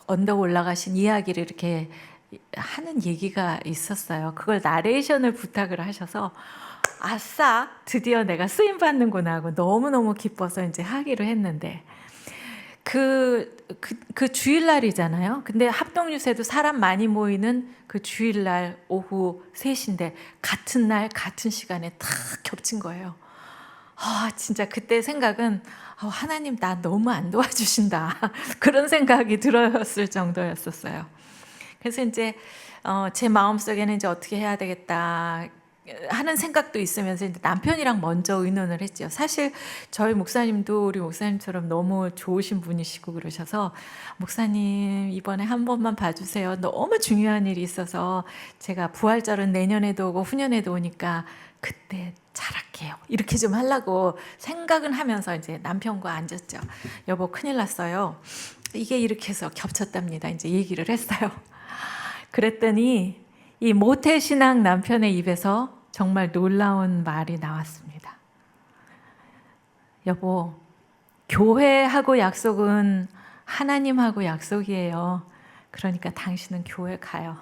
언덕 올라가신 이야기를 이렇게 하는 얘기가 있었어요. 그걸 나레이션을 부탁을 하셔서 아싸 드디어 내가 쓰임 받는구나 하고 너무너무 기뻐서 이제 하기로 했는데 그 주일날이잖아요. 근데 합동유세도 사람 많이 모이는 그 주일날 오후 3시인데 같은 날 같은 시간에 탁 겹친 거예요. 진짜 그때 생각은 하나님 나 너무 안 도와주신다 그런 생각이 들었을 정도였었어요. 그래서 이제 제 마음속에는 이제 어떻게 해야 되겠다 하는 생각도 있으면서 이제 남편이랑 먼저 의논을 했죠. 사실 저희 목사님도 우리 목사님처럼 너무 좋으신 분이시고 그러셔서 목사님 이번에 한 번만 봐주세요. 너무 중요한 일이 있어서 제가 부활절은 내년에도 오고 후년에도 오니까 그때 잘할게요. 이렇게 좀 하려고 생각은 하면서 이제 남편과 앉았죠. 여보 큰일 났어요. 이게 이렇게 해서 겹쳤답니다. 이제 얘기를 했어요. 그랬더니 이 모태신앙 남편의 입에서 정말 놀라운 말이 나왔습니다. 여보, 교회하고 약속은 하나님하고 약속이에요. 그러니까 당신은 교회 가요.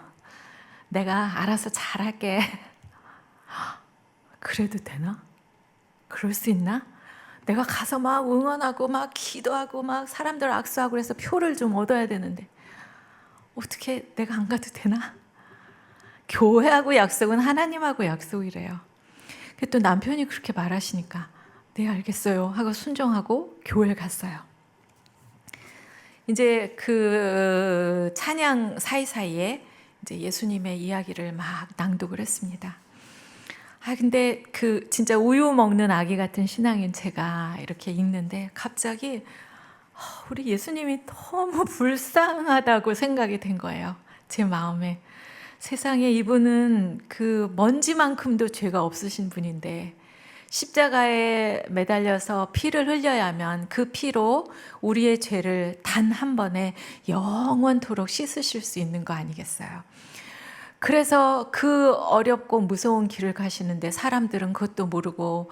내가 알아서 잘할게. 그래도 되나? 그럴 수 있나? 내가 가서 막 응원하고 막 기도하고 막 사람들 악수하고 그래서 표를 좀 얻어야 되는데 어떻게 내가 안 가도 되나? 교회하고 약속은 하나님하고 약속이래요. 또 남편이 그렇게 말하시니까 네 알겠어요 하고 순종하고 교회 갔어요. 이제 그 찬양 사이사이에 이제 예수님의 이야기를 막 낭독을 했습니다. 근데 그 진짜 우유 먹는 아기 같은 신앙인 제가 이렇게 읽는데 갑자기 우리 예수님이 너무 불쌍하다고 생각이 된 거예요. 제 마음에. 세상에 이분은 그 먼지만큼도 죄가 없으신 분인데 십자가에 매달려서 피를 흘려야만 그 피로 우리의 죄를 단 한 번에 영원토록 씻으실 수 있는 거 아니겠어요? 그래서 그 어렵고 무서운 길을 가시는데 사람들은 그것도 모르고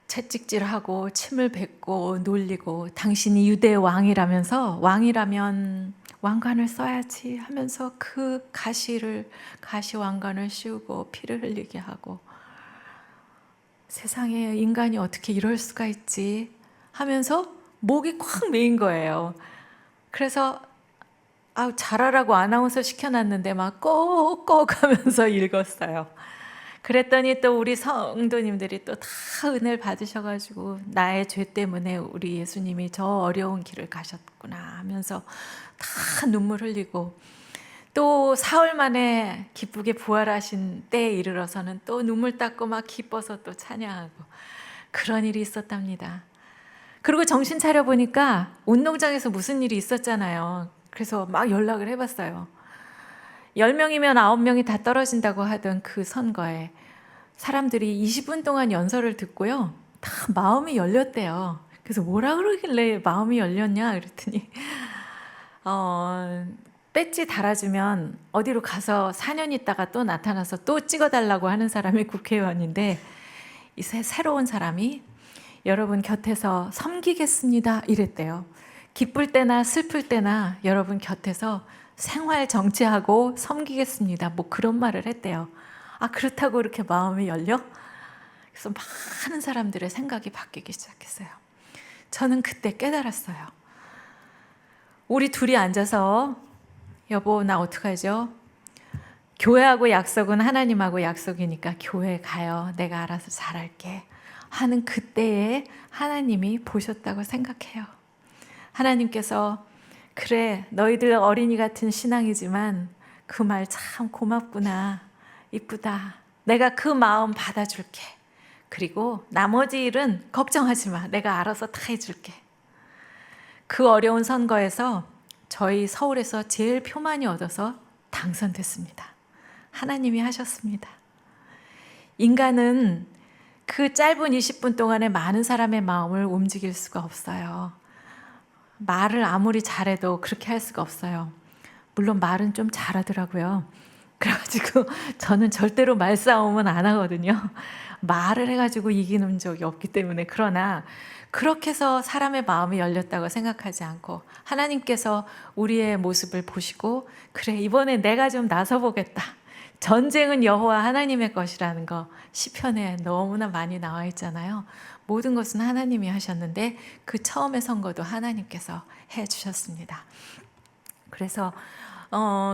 채찍질하고 침을 뱉고 놀리고 당신이 유대 왕이라면서 왕이라면 왕관을 써야지 하면서 그 가시 왕관을 씌우고 피를 흘리게 하고 세상에 인간이 어떻게 이럴 수가 있지 하면서 목이 콱 메인 거예요. 그래서 잘하라고 아나운서 시켜놨는데 막 꼭꼭 하면서 읽었어요. 그랬더니 또 우리 성도님들이 또 다 은혜를 받으셔가지고 나의 죄 때문에 우리 예수님이 저 어려운 길을 가셨구나 하면서 다 눈물 흘리고 또 사흘 만에 기쁘게 부활하신 때에 이르러서는 또 눈물 닦고 막 기뻐서 또 찬양하고 그런 일이 있었답니다. 그리고 정신 차려보니까 운동장에서 무슨 일이 있었잖아요. 그래서 막 연락을 해봤어요. 10명이면 9명이 다 떨어진다고 하던 그 선거에 사람들이 20분 동안 연설을 듣고요. 다 마음이 열렸대요. 그래서 뭐라 그러길래 마음이 열렸냐 그랬더니 배지 달아주면 어디로 가서 4년 있다가 또 나타나서 또 찍어달라고 하는 사람이 국회의원인데 이 새로운 사람이 여러분 곁에서 섬기겠습니다 이랬대요. 기쁠 때나 슬플 때나 여러분 곁에서 생활 정치하고 섬기겠습니다. 뭐 그런 말을 했대요. 그렇다고 이렇게 마음이 열려? 그래서 많은 사람들의 생각이 바뀌기 시작했어요. 저는 그때 깨달았어요. 우리 둘이 앉아서 여보 나 어떡하죠? 교회하고 약속은 하나님하고 약속이니까 교회 가요. 내가 알아서 잘할게. 하는 그때에 하나님이 보셨다고 생각해요. 하나님께서 그래 너희들 어린이 같은 신앙이지만 그 말 참 고맙구나 이쁘다 내가 그 마음 받아줄게 그리고 나머지 일은 걱정하지 마 내가 알아서 다 해줄게. 그 어려운 선거에서 저희 서울에서 제일 표 많이 얻어서 당선됐습니다. 하나님이 하셨습니다. 인간은 그 짧은 20분 동안에 많은 사람의 마음을 움직일 수가 없어요. 말을 아무리 잘해도 그렇게 할 수가 없어요. 물론 말은 좀 잘하더라고요. 그래가지고 저는 절대로 말싸움은 안 하거든요. 말을 해가지고 이기는 적이 없기 때문에. 그러나 그렇게 해서 사람의 마음이 열렸다고 생각하지 않고 하나님께서 우리의 모습을 보시고 그래 이번에 내가 좀 나서보겠다. 전쟁은 여호와 하나님의 것이라는 거 시편에 너무나 많이 나와 있잖아요. 모든 것은 하나님이 하셨는데 그 처음의 선거도 하나님께서 해주셨습니다. 그래서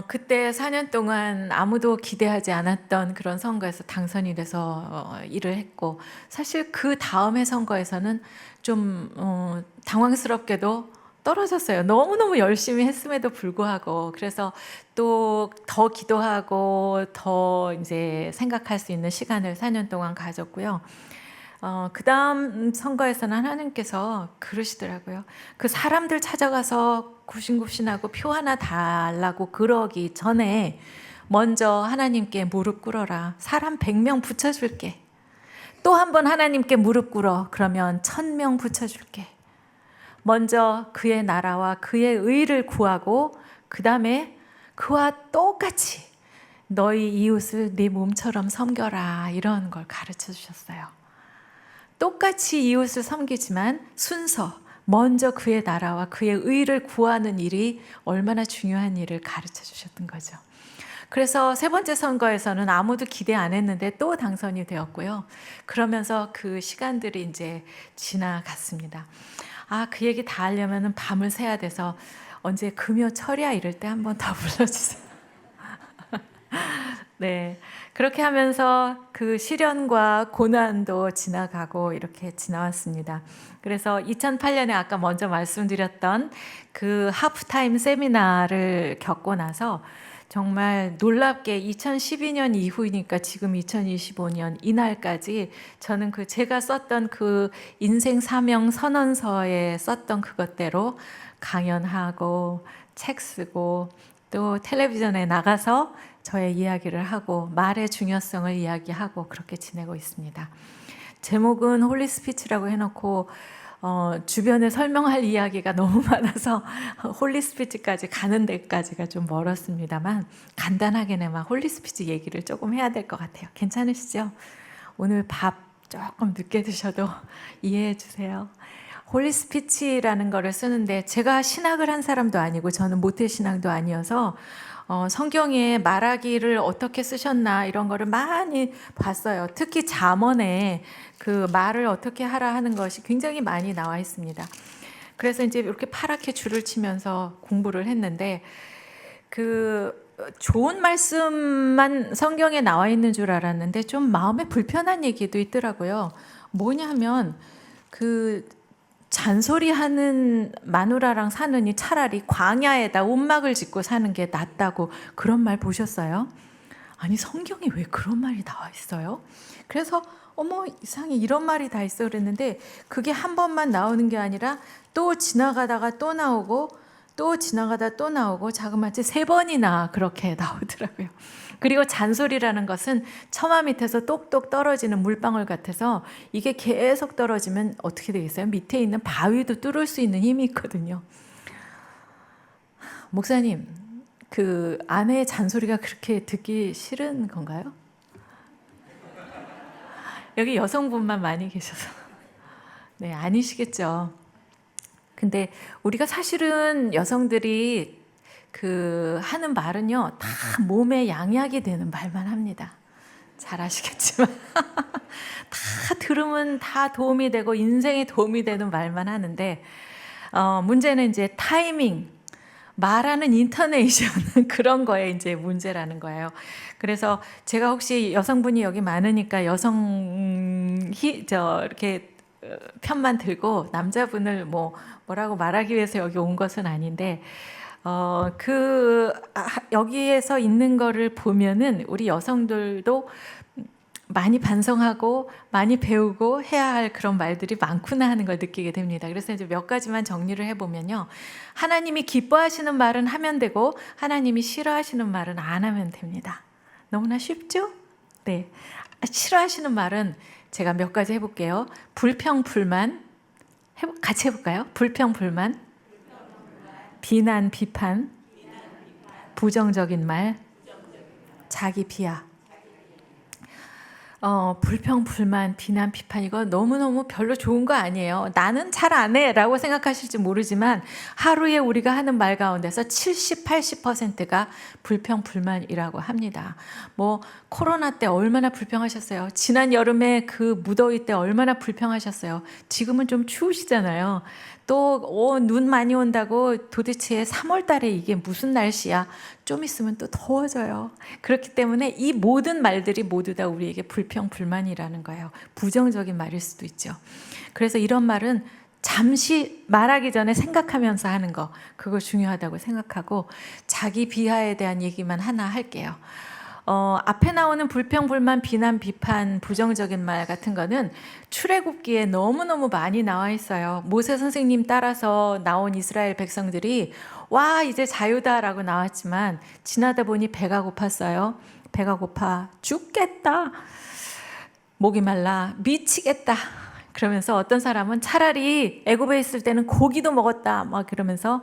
그때 4년 동안 아무도 기대하지 않았던 그런 선거에서 당선이 돼서 일을 했고 사실 그 다음의 선거에서는 좀 당황스럽게도 떨어졌어요. 너무너무 열심히 했음에도 불구하고. 그래서 또 더 기도하고 더 이제 생각할 수 있는 시간을 4년 동안 가졌고요. 그 다음 선거에서는 하나님께서 그러시더라고요. 그 사람들 찾아가서 굽신굽신하고 표 하나 달라고 그러기 전에 먼저 하나님께 무릎 꿇어라. 사람 100명 붙여줄게. 또 한 번 하나님께 무릎 꿇어. 그러면 1000명 붙여줄게. 먼저 그의 나라와 그의 의를 구하고 그 다음에 그와 똑같이 너희 이웃을 네 몸처럼 섬겨라. 이런 걸 가르쳐 주셨어요. 똑같이 이웃을 섬기지만 순서, 먼저 그의 나라와 그의 의를 구하는 일이 얼마나 중요한 일을 가르쳐 주셨던 거죠. 그래서 세 번째 선거에서는 아무도 기대 안 했는데 또 당선이 되었고요. 그러면서 그 시간들이 이제 지나갔습니다. 그 얘기 다 하려면 밤을 새야 돼서 언제 금요 철야 이럴 때 한 번 더 불러주세요. 네, 그렇게 하면서 그 시련과 고난도 지나가고 이렇게 지나왔습니다. 그래서 2008년에 아까 먼저 말씀드렸던 그 하프타임 세미나를 겪고 나서 정말 놀랍게 2012년 이후이니까 지금 2025년 이날까지 저는 그 제가 썼던 그 인생 사명 선언서에 썼던 그것대로 강연하고 책 쓰고 또 텔레비전에 나가서 저의 이야기를 하고 말의 중요성을 이야기하고 그렇게 지내고 있습니다. 제목은 홀리 스피치라고 해놓고 주변에 설명할 이야기가 너무 많아서 홀리 스피치까지 가는 데까지가 좀 멀었습니다만 간단하게나마 홀리 스피치 얘기를 조금 해야 될 것 같아요. 괜찮으시죠? 오늘 밥 조금 늦게 드셔도 이해해 주세요. 홀리 스피치라는 거를 쓰는데 제가 신학을 한 사람도 아니고 저는 모태신앙도 아니어서 성경에 말하기를 어떻게 쓰셨나 이런 거를 많이 봤어요. 특히 잠언에 그 말을 어떻게 하라 하는 것이 굉장히 많이 나와 있습니다. 그래서 이제 이렇게 파랗게 줄을 치면서 공부를 했는데 그 좋은 말씀만 성경에 나와 있는 줄 알았는데 좀 마음에 불편한 얘기도 있더라고요. 뭐냐면 그 잔소리하는 마누라랑 사느니 차라리 광야에다 움막을 짓고 사는 게 낫다고 그런 말 보셨어요? 아니 성경에 왜 그런 말이 나와 있어요? 그래서 어머 이상해 이런 말이 다 있어 그랬는데 그게 한 번만 나오는 게 아니라 또 지나가다가 또 나오고 또 지나가다 또 나오고 자그마치 3번이나 그렇게 나오더라고요. 그리고 잔소리라는 것은 처마 밑에서 똑똑 떨어지는 물방울 같아서 이게 계속 떨어지면 어떻게 되겠어요? 밑에 있는 바위도 뚫을 수 있는 힘이 있거든요. 목사님, 그 아내의 잔소리가 그렇게 듣기 싫은 건가요? 여기 여성분만 많이 계셔서 네, 아니시겠죠. 근데 우리가 사실은 여성들이 그 하는 말은요 다 몸에 양약이 되는 말만 합니다. 잘 아시겠지만 다 들으면 다 도움이 되고 인생에 도움이 되는 말만 하는데 문제는 이제 타이밍, 말하는 인터네이션 그런 거에 이제 문제라는 거예요. 그래서 제가 혹시 여성분이 여기 많으니까 이렇게 편만 들고 남자분을 뭐라고 말하기 위해서 여기 온 것은 아닌데 여기에서 있는 거를 보면은 우리 여성들도 많이 반성하고 많이 배우고 해야 할 그런 말들이 많구나 하는 걸 느끼게 됩니다. 그래서 이제 몇 가지만 정리를 해보면요. 하나님이 기뻐하시는 말은 하면 되고 하나님이 싫어하시는 말은 안 하면 됩니다. 너무나 쉽죠? 네. 싫어하시는 말은 제가 몇 가지 해볼게요. 불평, 불만. 같이 해볼까요? 불평, 불만. 비난, 비판. 부정적인 말. 자기 비하. 불평, 불만, 비난, 비판 이거 너무너무 별로 좋은 거 아니에요. 나는 잘 안 해 라고 생각하실지 모르지만 하루에 우리가 하는 말 가운데서 70, 80%가 불평, 불만이라고 합니다. 코로나 때 얼마나 불평하셨어요? 지난 여름에 그 무더위 때 얼마나 불평하셨어요? 지금은 좀 추우시잖아요. 또 눈 많이 온다고 도대체 3월 달에 이게 무슨 날씨야? 좀 있으면 또 더워져요. 그렇기 때문에 이 모든 말들이 모두 다 우리에게 불평, 불만이라는 거예요. 부정적인 말일 수도 있죠. 그래서 이런 말은 잠시 말하기 전에 생각하면서 하는 거, 그거 중요하다고 생각하고 자기 비하에 대한 얘기만 하나 할게요. 앞에 나오는 불평, 불만, 비난, 비판, 부정적인 말 같은 거는 출애굽기에 너무너무 많이 나와 있어요. 모세 선생님 따라서 나온 이스라엘 백성들이 와 이제 자유다라고 나왔지만 지나다 보니 배가 고팠어요. 배가 고파 죽겠다, 목이 말라 미치겠다, 그러면서 어떤 사람은 차라리 애굽에 있을 때는 고기도 먹었다 막 그러면서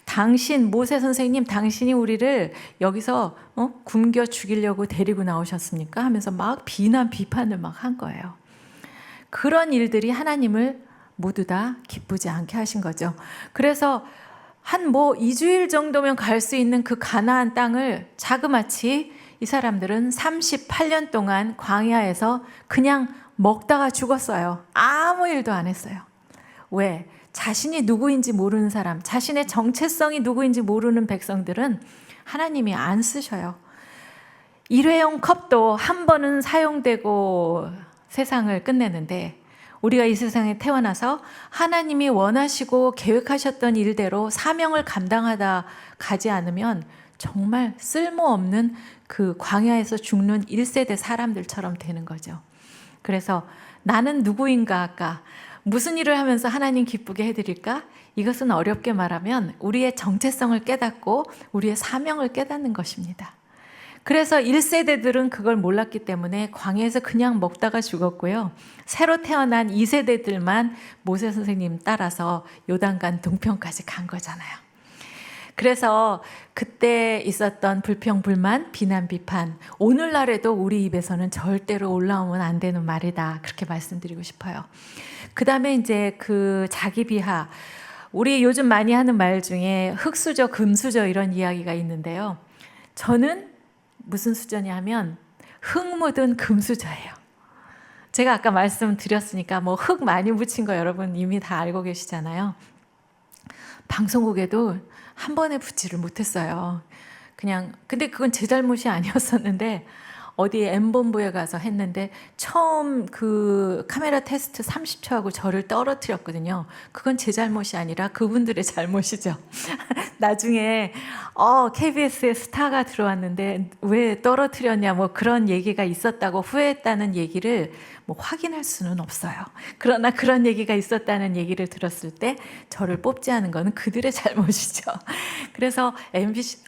당신 모세 선생님 당신이 우리를 여기서 굶겨 죽이려고 데리고 나오셨습니까? 하면서 막 비난 비판을 막 한 거예요. 그런 일들이 하나님을 모두 다 기쁘지 않게 하신 거죠. 그래서 한 2주일 정도면 갈 수 있는 그 가나안 땅을 자그마치 이 사람들은 38년 동안 광야에서 그냥 먹다가 죽었어요. 아무 일도 안 했어요. 왜? 자신이 누구인지 모르는 사람, 자신의 정체성이 누구인지 모르는 백성들은 하나님이 안 쓰셔요. 일회용 컵도 한 번은 사용되고 세상을 끝내는데 우리가 이 세상에 태어나서 하나님이 원하시고 계획하셨던 일대로 사명을 감당하다 가지 않으면 정말 쓸모없는 그 광야에서 죽는 1세대 사람들처럼 되는 거죠. 그래서 나는 누구인가 아까 무슨 일을 하면서 하나님 기쁘게 해드릴까? 이것은 어렵게 말하면 우리의 정체성을 깨닫고 우리의 사명을 깨닫는 것입니다. 그래서 1세대들은 그걸 몰랐기 때문에 광야에서 그냥 먹다가 죽었고요. 새로 태어난 2세대들만 모세 선생님 따라서 요단강 동편까지 간 거잖아요. 그래서 그때 있었던 불평, 불만, 비난, 비판, 오늘날에도 우리 입에서는 절대로 올라오면 안 되는 말이다. 그렇게 말씀드리고 싶어요. 그 다음에 이제 그 자기 비하. 우리 요즘 많이 하는 말 중에 흙수저, 금수저 이런 이야기가 있는데요. 저는 무슨 수저냐면 흙 묻은 금수저예요. 제가 아까 말씀드렸으니까 흙 많이 묻힌 거 여러분 이미 다 알고 계시잖아요. 방송국에도 한 번에 붙지를 못했어요. 근데 그건 제 잘못이 아니었었는데 어디 M본부에 가서 했는데 처음 그 카메라 테스트 30초 하고 저를 떨어뜨렸거든요. 그건 제 잘못이 아니라 그분들의 잘못이죠. 나중에 KBS에 스타가 들어왔는데 왜 떨어뜨렸냐 그런 얘기가 있었다고 후회했다는 얘기를 확인할 수는 없어요. 그러나 그런 얘기가 있었다는 얘기를 들었을 때 저를 뽑지 않은 거는 그들의 잘못이죠. 그래서 MBC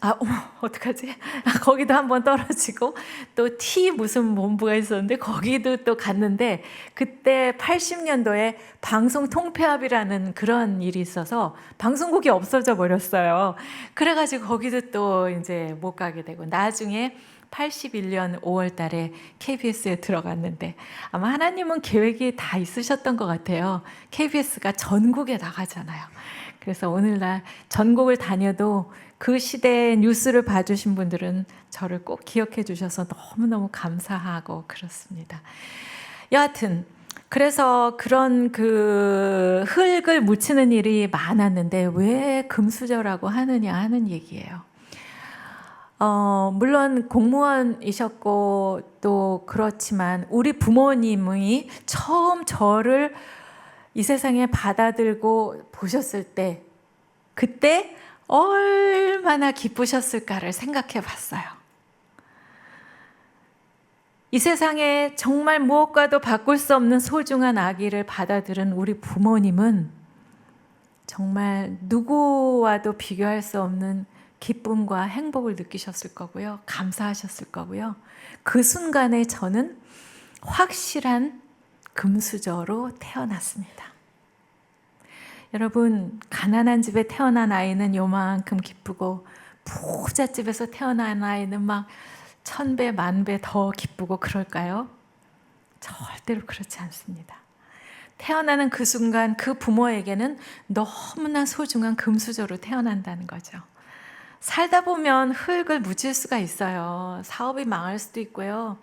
어떡하지? 거기도 한번 떨어지고 또 T 무슨 본부가 있었는데 거기도 또 갔는데 그때 80년도에 방송 통폐합이라는 그런 일이 있어서 방송국이 없어져 버렸어요. 그래가지고 거기도 또 이제 못 가게 되고 나중에 81년 5월 달에 KBS에 들어갔는데 아마 하나님은 계획이 다 있으셨던 것 같아요. KBS가 전국에 나가잖아요. 그래서 오늘날 전국을 다녀도 그 시대의 뉴스를 봐주신 분들은 저를 꼭 기억해 주셔서 너무너무 감사하고 그렇습니다. 여하튼 그래서 그런 그 흙을 묻히는 일이 많았는데 왜 금수저라고 하느냐 하는 얘기예요. 물론 공무원이셨고 또 그렇지만 우리 부모님이 처음 저를 이 세상에 받아들고 보셨을 때 그때 얼마나 기쁘셨을까를 생각해 봤어요. 이 세상에 정말 무엇과도 바꿀 수 없는 소중한 아기를 받아들인 우리 부모님은 정말 누구와도 비교할 수 없는 기쁨과 행복을 느끼셨을 거고요. 감사하셨을 거고요. 그 순간에 저는 확실한 금수저로 태어났습니다. 여러분, 가난한 집에 태어난 아이는 요만큼 기쁘고 부잣집에서 태어난 아이는 막 1000배, 10,000배 더 기쁘고 그럴까요? 절대로 그렇지 않습니다. 태어나는 그 순간 그 부모에게는 너무나 소중한 금수저로 태어난다는 거죠. 살다 보면 흙을 묻힐 수가 있어요. 사업이 망할 수도 있고요.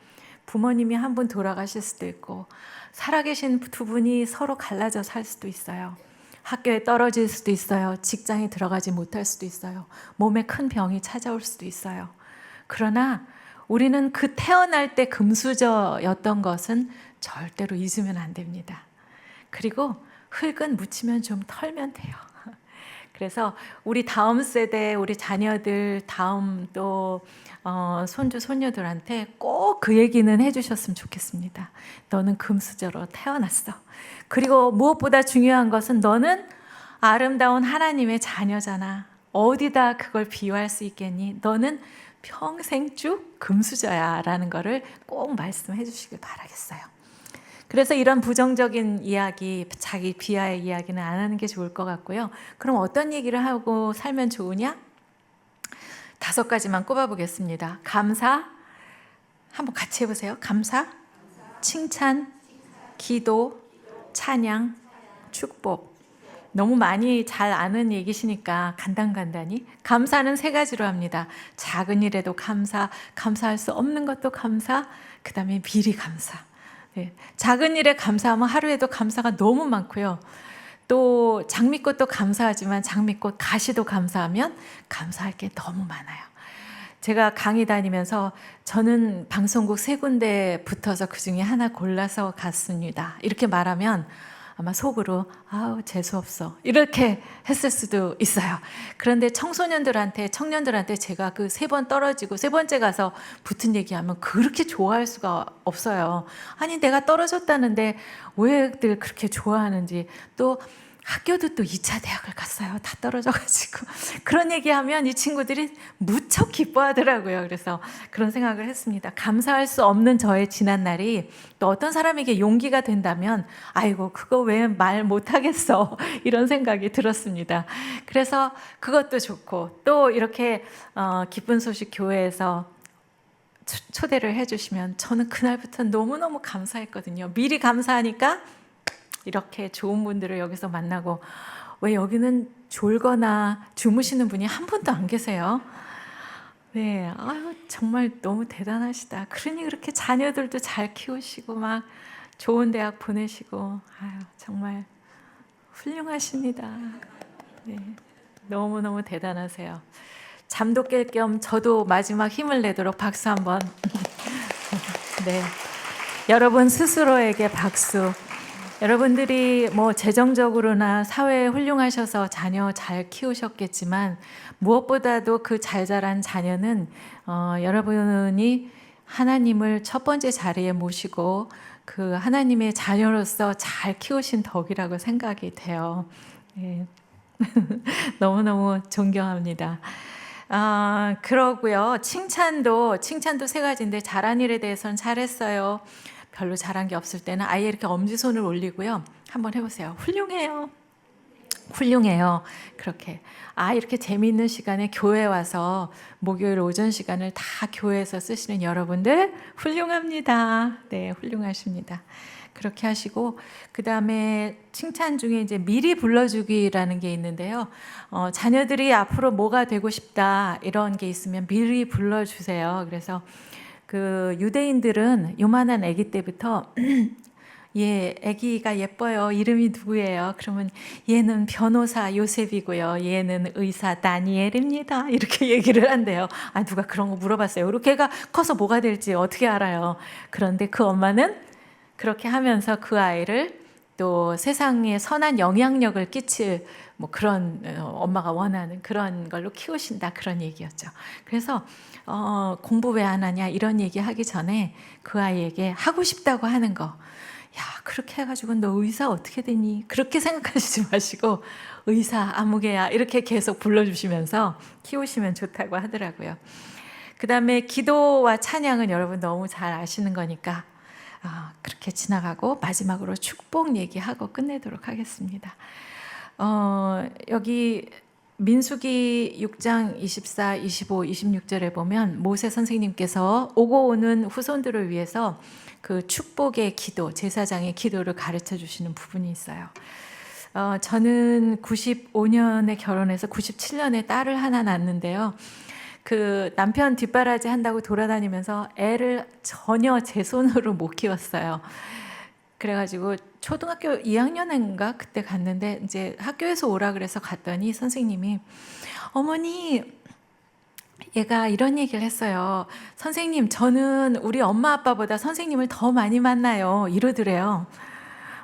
부모님이 한 분 돌아가실 수도 있고 살아계신 두 분이 서로 갈라져 살 수도 있어요. 학교에 떨어질 수도 있어요. 직장에 들어가지 못할 수도 있어요. 몸에 큰 병이 찾아올 수도 있어요. 그러나 우리는 그 태어날 때 금수저였던 것은 절대로 잊으면 안 됩니다. 그리고 흙은 묻히면 좀 털면 돼요. 그래서 우리 다음 세대, 우리 자녀들, 다음 또 손주, 손녀들한테 꼭 그 얘기는 해주셨으면 좋겠습니다. 너는 금수저로 태어났어. 그리고 무엇보다 중요한 것은 너는 아름다운 하나님의 자녀잖아. 어디다 그걸 비유할 수 있겠니? 너는 평생 쭉 금수저야 라는 거를 꼭 말씀해 주시길 바라겠어요. 그래서 이런 부정적인 이야기, 자기 비하의 이야기는 안 하는 게 좋을 것 같고요. 그럼 어떤 얘기를 하고 살면 좋으냐? 5가지만 꼽아보겠습니다. 감사, 한번 같이 해보세요. 감사, 칭찬, 기도, 찬양, 축복. 너무 많이 잘 아는 얘기시니까 간단간단히. 감사는 3가지로 합니다. 작은 일에도 감사, 감사할 수 없는 것도 감사, 그 다음에 미리 감사. 네. 작은 일에 감사하면 하루에도 감사가 너무 많고요. 또 장미꽃도 감사하지만 장미꽃 가시도 감사하면 감사할 게 너무 많아요. 제가 강의 다니면서 저는 방송국 3군데 붙어서 그 중에 하나 골라서 갔습니다. 이렇게 말하면 아마 속으로 아우 재수없어 이렇게 했을 수도 있어요. 그런데 청소년들한테 청년들한테 제가 그 3번 떨어지고 3번째 가서 붙은 얘기하면 그렇게 좋아할 수가 없어요. 아니 내가 떨어졌다는데 왜들 그렇게 좋아하는지. 또 학교도 또 2차 대학을 갔어요. 다 떨어져가지고. 그런 얘기하면 이 친구들이 무척 기뻐하더라고요. 그래서 그런 생각을 했습니다. 감사할 수 없는 저의 지난 날이 또 어떤 사람에게 용기가 된다면 아이고 그거 왜 말 못하겠어 이런 생각이 들었습니다. 그래서 그것도 좋고 또 이렇게 기쁜 소식 교회에서 초대를 해주시면 저는 그날부터 너무너무 감사했거든요. 미리 감사하니까 이렇게 좋은 분들을 여기서 만나고. 왜 여기는 졸거나 주무시는 분이 한 분도 안 계세요? 네, 아유 정말 너무 대단하시다. 그러니 그렇게 자녀들도 잘 키우시고 막 좋은 대학 보내시고 아유 정말 훌륭하십니다. 네, 너무너무 대단하세요. 잠도 깰 겸 저도 마지막 힘을 내도록 박수 한번. 네, 여러분 스스로에게 박수. 여러분들이 뭐 재정적으로나 사회에 훌륭하셔서 자녀 잘 키우셨겠지만 무엇보다도 그 잘 자란 자녀는 여러분이 하나님을 첫 번째 자리에 모시고 그 하나님의 자녀로서 잘 키우신 덕이라고 생각이 돼요. 네. 너무너무 존경합니다. 그러고요. 칭찬도 3가지인데 잘한 일에 대해서는 잘했어요. 별로 잘한 게 없을 때는 아예 이렇게 엄지손을 올리고요. 한번 해보세요. 훌륭해요. 훌륭해요. 그렇게. 이렇게 재미있는 시간에 교회 와서 목요일 오전 시간을 다 교회에서 쓰시는 여러분들 훌륭합니다. 네, 훌륭하십니다. 그렇게 하시고 그 다음에 칭찬 중에 이제 미리 불러주기라는 게 있는데요. 자녀들이 앞으로 뭐가 되고 싶다 이런 게 있으면 미리 불러주세요. 그래서 그 유대인들은 요만한 아기 때부터 얘 아기가 예뻐요. 이름이 누구예요? 그러면 얘는 변호사 요셉이고요. 얘는 의사 다니엘입니다. 이렇게 얘기를 한대요. 누가 그런 거 물어봤어요. 이렇게 애가 커서 뭐가 될지 어떻게 알아요? 그런데 그 엄마는 그렇게 하면서 그 아이를 또 세상에 선한 영향력을 끼칠 뭐 그런 엄마가 원하는 그런 걸로 키우신다 그런 얘기였죠. 그래서 공부 왜 안 하냐 이런 얘기 하기 전에 그 아이에게 하고 싶다고 하는 거, 야 그렇게 해가지고 너 의사 어떻게 되니? 그렇게 생각하시지 마시고 의사 아무개야 이렇게 계속 불러주시면서 키우시면 좋다고 하더라고요. 그 다음에 기도와 찬양은 여러분 너무 잘 아시는 거니까 그렇게 지나가고 마지막으로 축복 얘기하고 끝내도록 하겠습니다. 여기 민수기 6장 24, 25, 26절에 보면 모세 선생님께서 오고 오는 후손들을 위해서 그 축복의 기도, 제사장의 기도를 가르쳐 주시는 부분이 있어요. 저는 95년에 결혼해서 97년에 딸을 하나 낳았는데요. 그 남편 뒷바라지 한다고 돌아다니면서 애를 전혀 제 손으로 못 키웠어요. 그래가지고 초등학교 2학년인가 그때 갔는데 이제 학교에서 오라 그래서 갔더니 선생님이 어머니 얘가 이런 얘기를 했어요. 선생님 저는 우리 엄마 아빠보다 선생님을 더 많이 만나요. 이러더래요.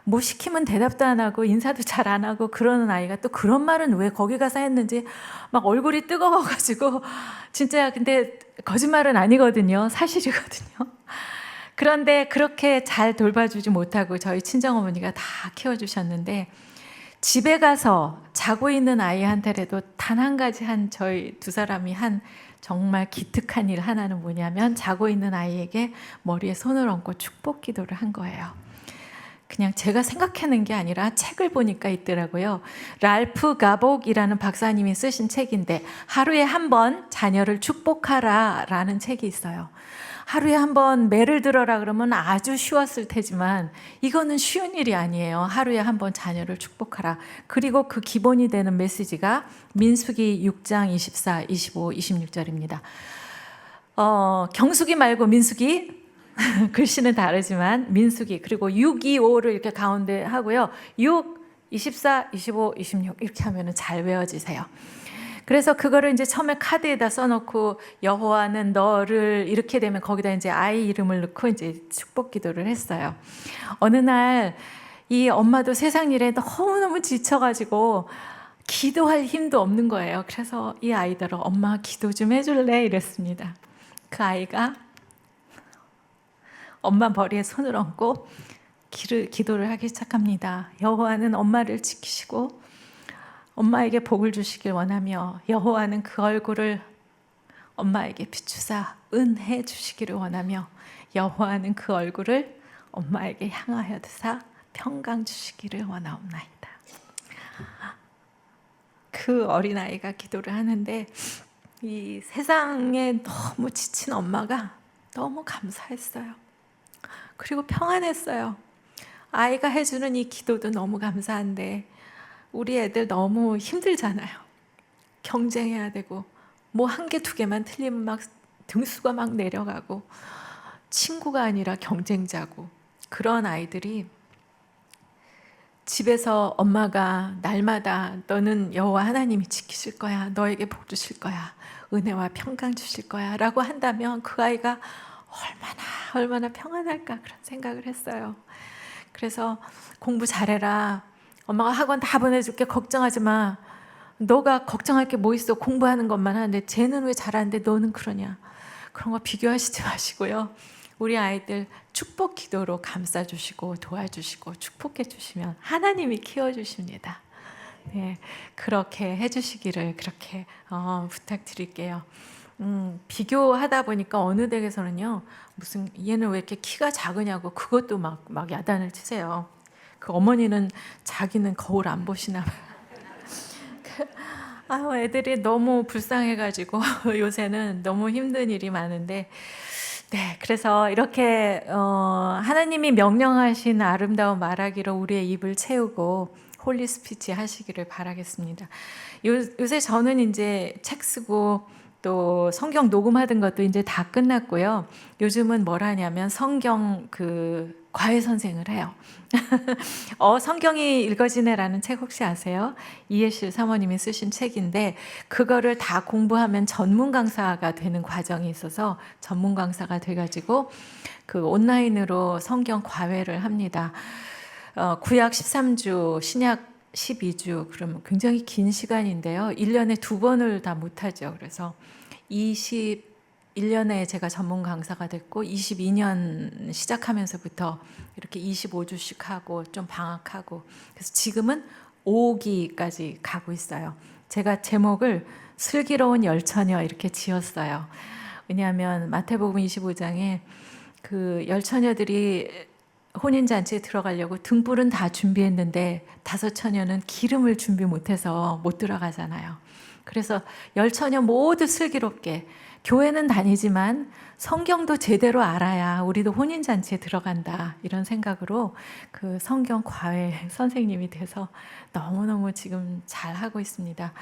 뭐 시키면 대답도 안 하고 인사도 잘 안 하고 그러는 아이가 또 그런 말은 왜 거기 가서 했는지 막 얼굴이 뜨거워가지고 진짜 근데 거짓말은 아니거든요. 사실이거든요. 그런데 그렇게 잘 돌봐주지 못하고 저희 친정어머니가 다 키워주셨는데 집에 가서 자고 있는 아이한테라도 단 한 가지 한 저희 두 사람이 한 정말 기특한 일 하나는 뭐냐면 자고 있는 아이에게 머리에 손을 얹고 축복 기도를 한 거예요. 그냥 제가 생각하는 게 아니라 책을 보니까 있더라고요. 랄프 가복이라는 박사님이 쓰신 책인데 하루에 한 번 자녀를 축복하라 라는 책이 있어요. 하루에 한 번 매를 들어라 그러면 아주 쉬웠을 테지만 이거는 쉬운 일이 아니에요. 하루에 한 번 자녀를 축복하라. 그리고 그 기본이 되는 메시지가 민수기 6장 24, 25, 26절입니다. 경수기 말고 민수기 글씨는 다르지만 민수기 그리고 6, 2, 5를 이렇게 가운데 하고요. 6, 24, 25, 26 이렇게 하면 잘 외워지세요. 그래서 그거를 이제 처음에 카드에다 써놓고 여호와는 너를 이렇게 되면 거기다 이제 아이 이름을 넣고 이제 축복 기도를 했어요. 어느 날 이 엄마도 세상 일에 너무너무 지쳐가지고 기도할 힘도 없는 거예요. 그래서 이 아이더러 엄마 기도 좀 해줄래? 이랬습니다. 그 아이가 엄마 머리에 손을 얹고 기도를 하기 시작합니다. 여호와는 엄마를 지키시고 엄마에게 복을 주시길 원하며 여호와는 그 얼굴을 엄마에게 비추사 은혜 주시기를 원하며 여호와는 그 얼굴을 엄마에게 향하여 드사 평강 주시기를 원하옵나이다. 그 어린아이가 기도를 하는데 이 세상에 너무 지친 엄마가 너무 감사했어요. 그리고 평안했어요. 아이가 해주는 이 기도도 너무 감사한데 우리 애들 너무 힘들잖아요. 경쟁해야 되고 뭐 한 개, 두 개만 틀리면 막 등수가 막 내려가고 친구가 아니라 경쟁자고 그런 아이들이 집에서 엄마가 날마다 너는 여호와 하나님이 지키실 거야. 너에게 복 주실 거야. 은혜와 평강 주실 거야. 라고 한다면 그 아이가 얼마나 평안할까 그런 생각을 했어요. 그래서 공부 잘해라. 엄마가 학원 다 보내줄게. 걱정하지 마. 너가 걱정할 게 뭐 있어. 공부하는 것만 하는데 쟤는 왜 잘하는데 너는 그러냐. 그런 거 비교하시지 마시고요. 우리 아이들 축복 기도로 감싸주시고 도와주시고 축복해 주시면 하나님이 키워주십니다. 네, 그렇게 해주시기를 그렇게 부탁드릴게요. 비교하다 보니까 어느 댁에서는요, 무슨 얘는 왜 이렇게 키가 작으냐고 그것도 막 야단을 치세요. 그 어머니는 자기는 거울 안 보시나 봐요. 애들이 너무 불쌍해가지고 요새는 너무 힘든 일이 많은데, 네, 그래서 이렇게 하나님이 명령하신 아름다운 말하기로 우리의 입을 채우고 홀리 스피치 하시기를 바라겠습니다. 요새 저는 이제 책 쓰고 또 성경 녹음하던 것도 이제 다 끝났고요. 요즘은 뭘 하냐면 성경 과외 선생을 해요. 성경이 읽어지네라는 책 혹시 아세요? 이해실 사모님이 쓰신 책인데 그거를 다 공부하면 전문 강사가 되는 과정이 있어서 전문 강사가 돼가지고 그 온라인으로 성경 과외를 합니다. 구약 13주, 신약 12주, 그러면 굉장히 긴 시간인데요. 1년에 2번을 다 못하죠. 그래서 21년에 제가 전문 강사가 됐고 22년 시작하면서부터 이렇게 25주씩 하고 좀 방학하고 그래서 지금은 5기까지 가고 있어요. 제가 제목을 슬기로운 열처녀 이렇게 지었어요. 왜냐하면 마태복음 25장에 그 열처녀들이 혼인잔치에 들어가려고 등불은 다 준비했는데 5처녀는 기름을 준비 못해서 못 들어가잖아요. 그래서 열처녀 모두 슬기롭게 교회는 다니지만 성경도 제대로 알아야 우리도 혼인잔치에 들어간다 이런 생각으로 그 성경 과외 선생님이 돼서 너무너무 지금 잘하고 있습니다.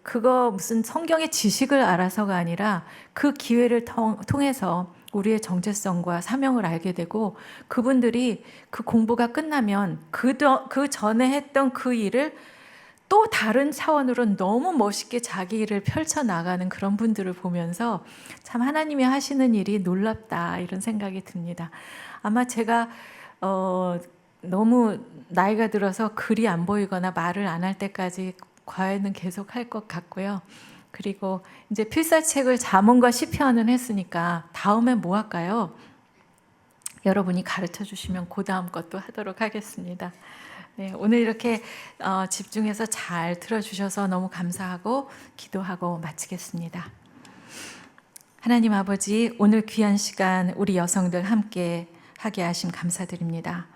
그거 무슨 성경의 지식을 알아서가 아니라 그 기회를 통해서 우리의 정체성과 사명을 알게 되고 그분들이 그 공부가 끝나면 그 전에 했던 그 일을 또 다른 차원으로 너무 멋있게 자기 일을 펼쳐나가는 그런 분들을 보면서 참 하나님이 하시는 일이 놀랍다 이런 생각이 듭니다. 아마 제가 너무 나이가 들어서 글이 안 보이거나 말을 안 할 때까지 과외는 계속 할 것 같고요. 그리고 이제 필사책을 잠언과 시편은 했으니까 다음에 뭐 할까요? 여러분이 가르쳐 주시면 그 다음 것도 하도록 하겠습니다. 네, 오늘 이렇게 집중해서 잘 들어주셔서 너무 감사하고 기도하고 마치겠습니다. 하나님 아버지, 오늘 귀한 시간 우리 여성들 함께 하게 하심 감사드립니다.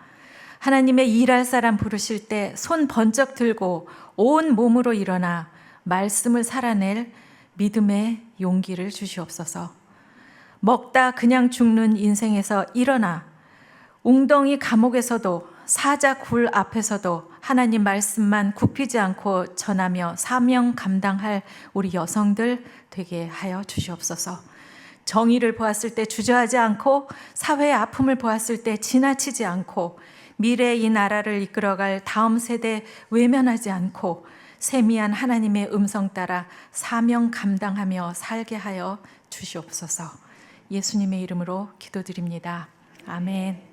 하나님의 일할 사람 부르실 때 손 번쩍 들고 온 몸으로 일어나 말씀을 살아낼 믿음의 용기를 주시옵소서. 먹다 그냥 죽는 인생에서 일어나 웅덩이 감옥에서도 사자 굴 앞에서도 하나님 말씀만 굽히지 않고 전하며 사명 감당할 우리 여성들 되게 하여 주시옵소서. 정의를 보았을 때 주저하지 않고 사회의 아픔을 보았을 때 지나치지 않고 미래의 이 나라를 이끌어갈 다음 세대 외면하지 않고 세미한 하나님의 음성 따라 사명 감당하며 살게 하여 주시옵소서. 예수님의 이름으로 기도드립니다. 아멘.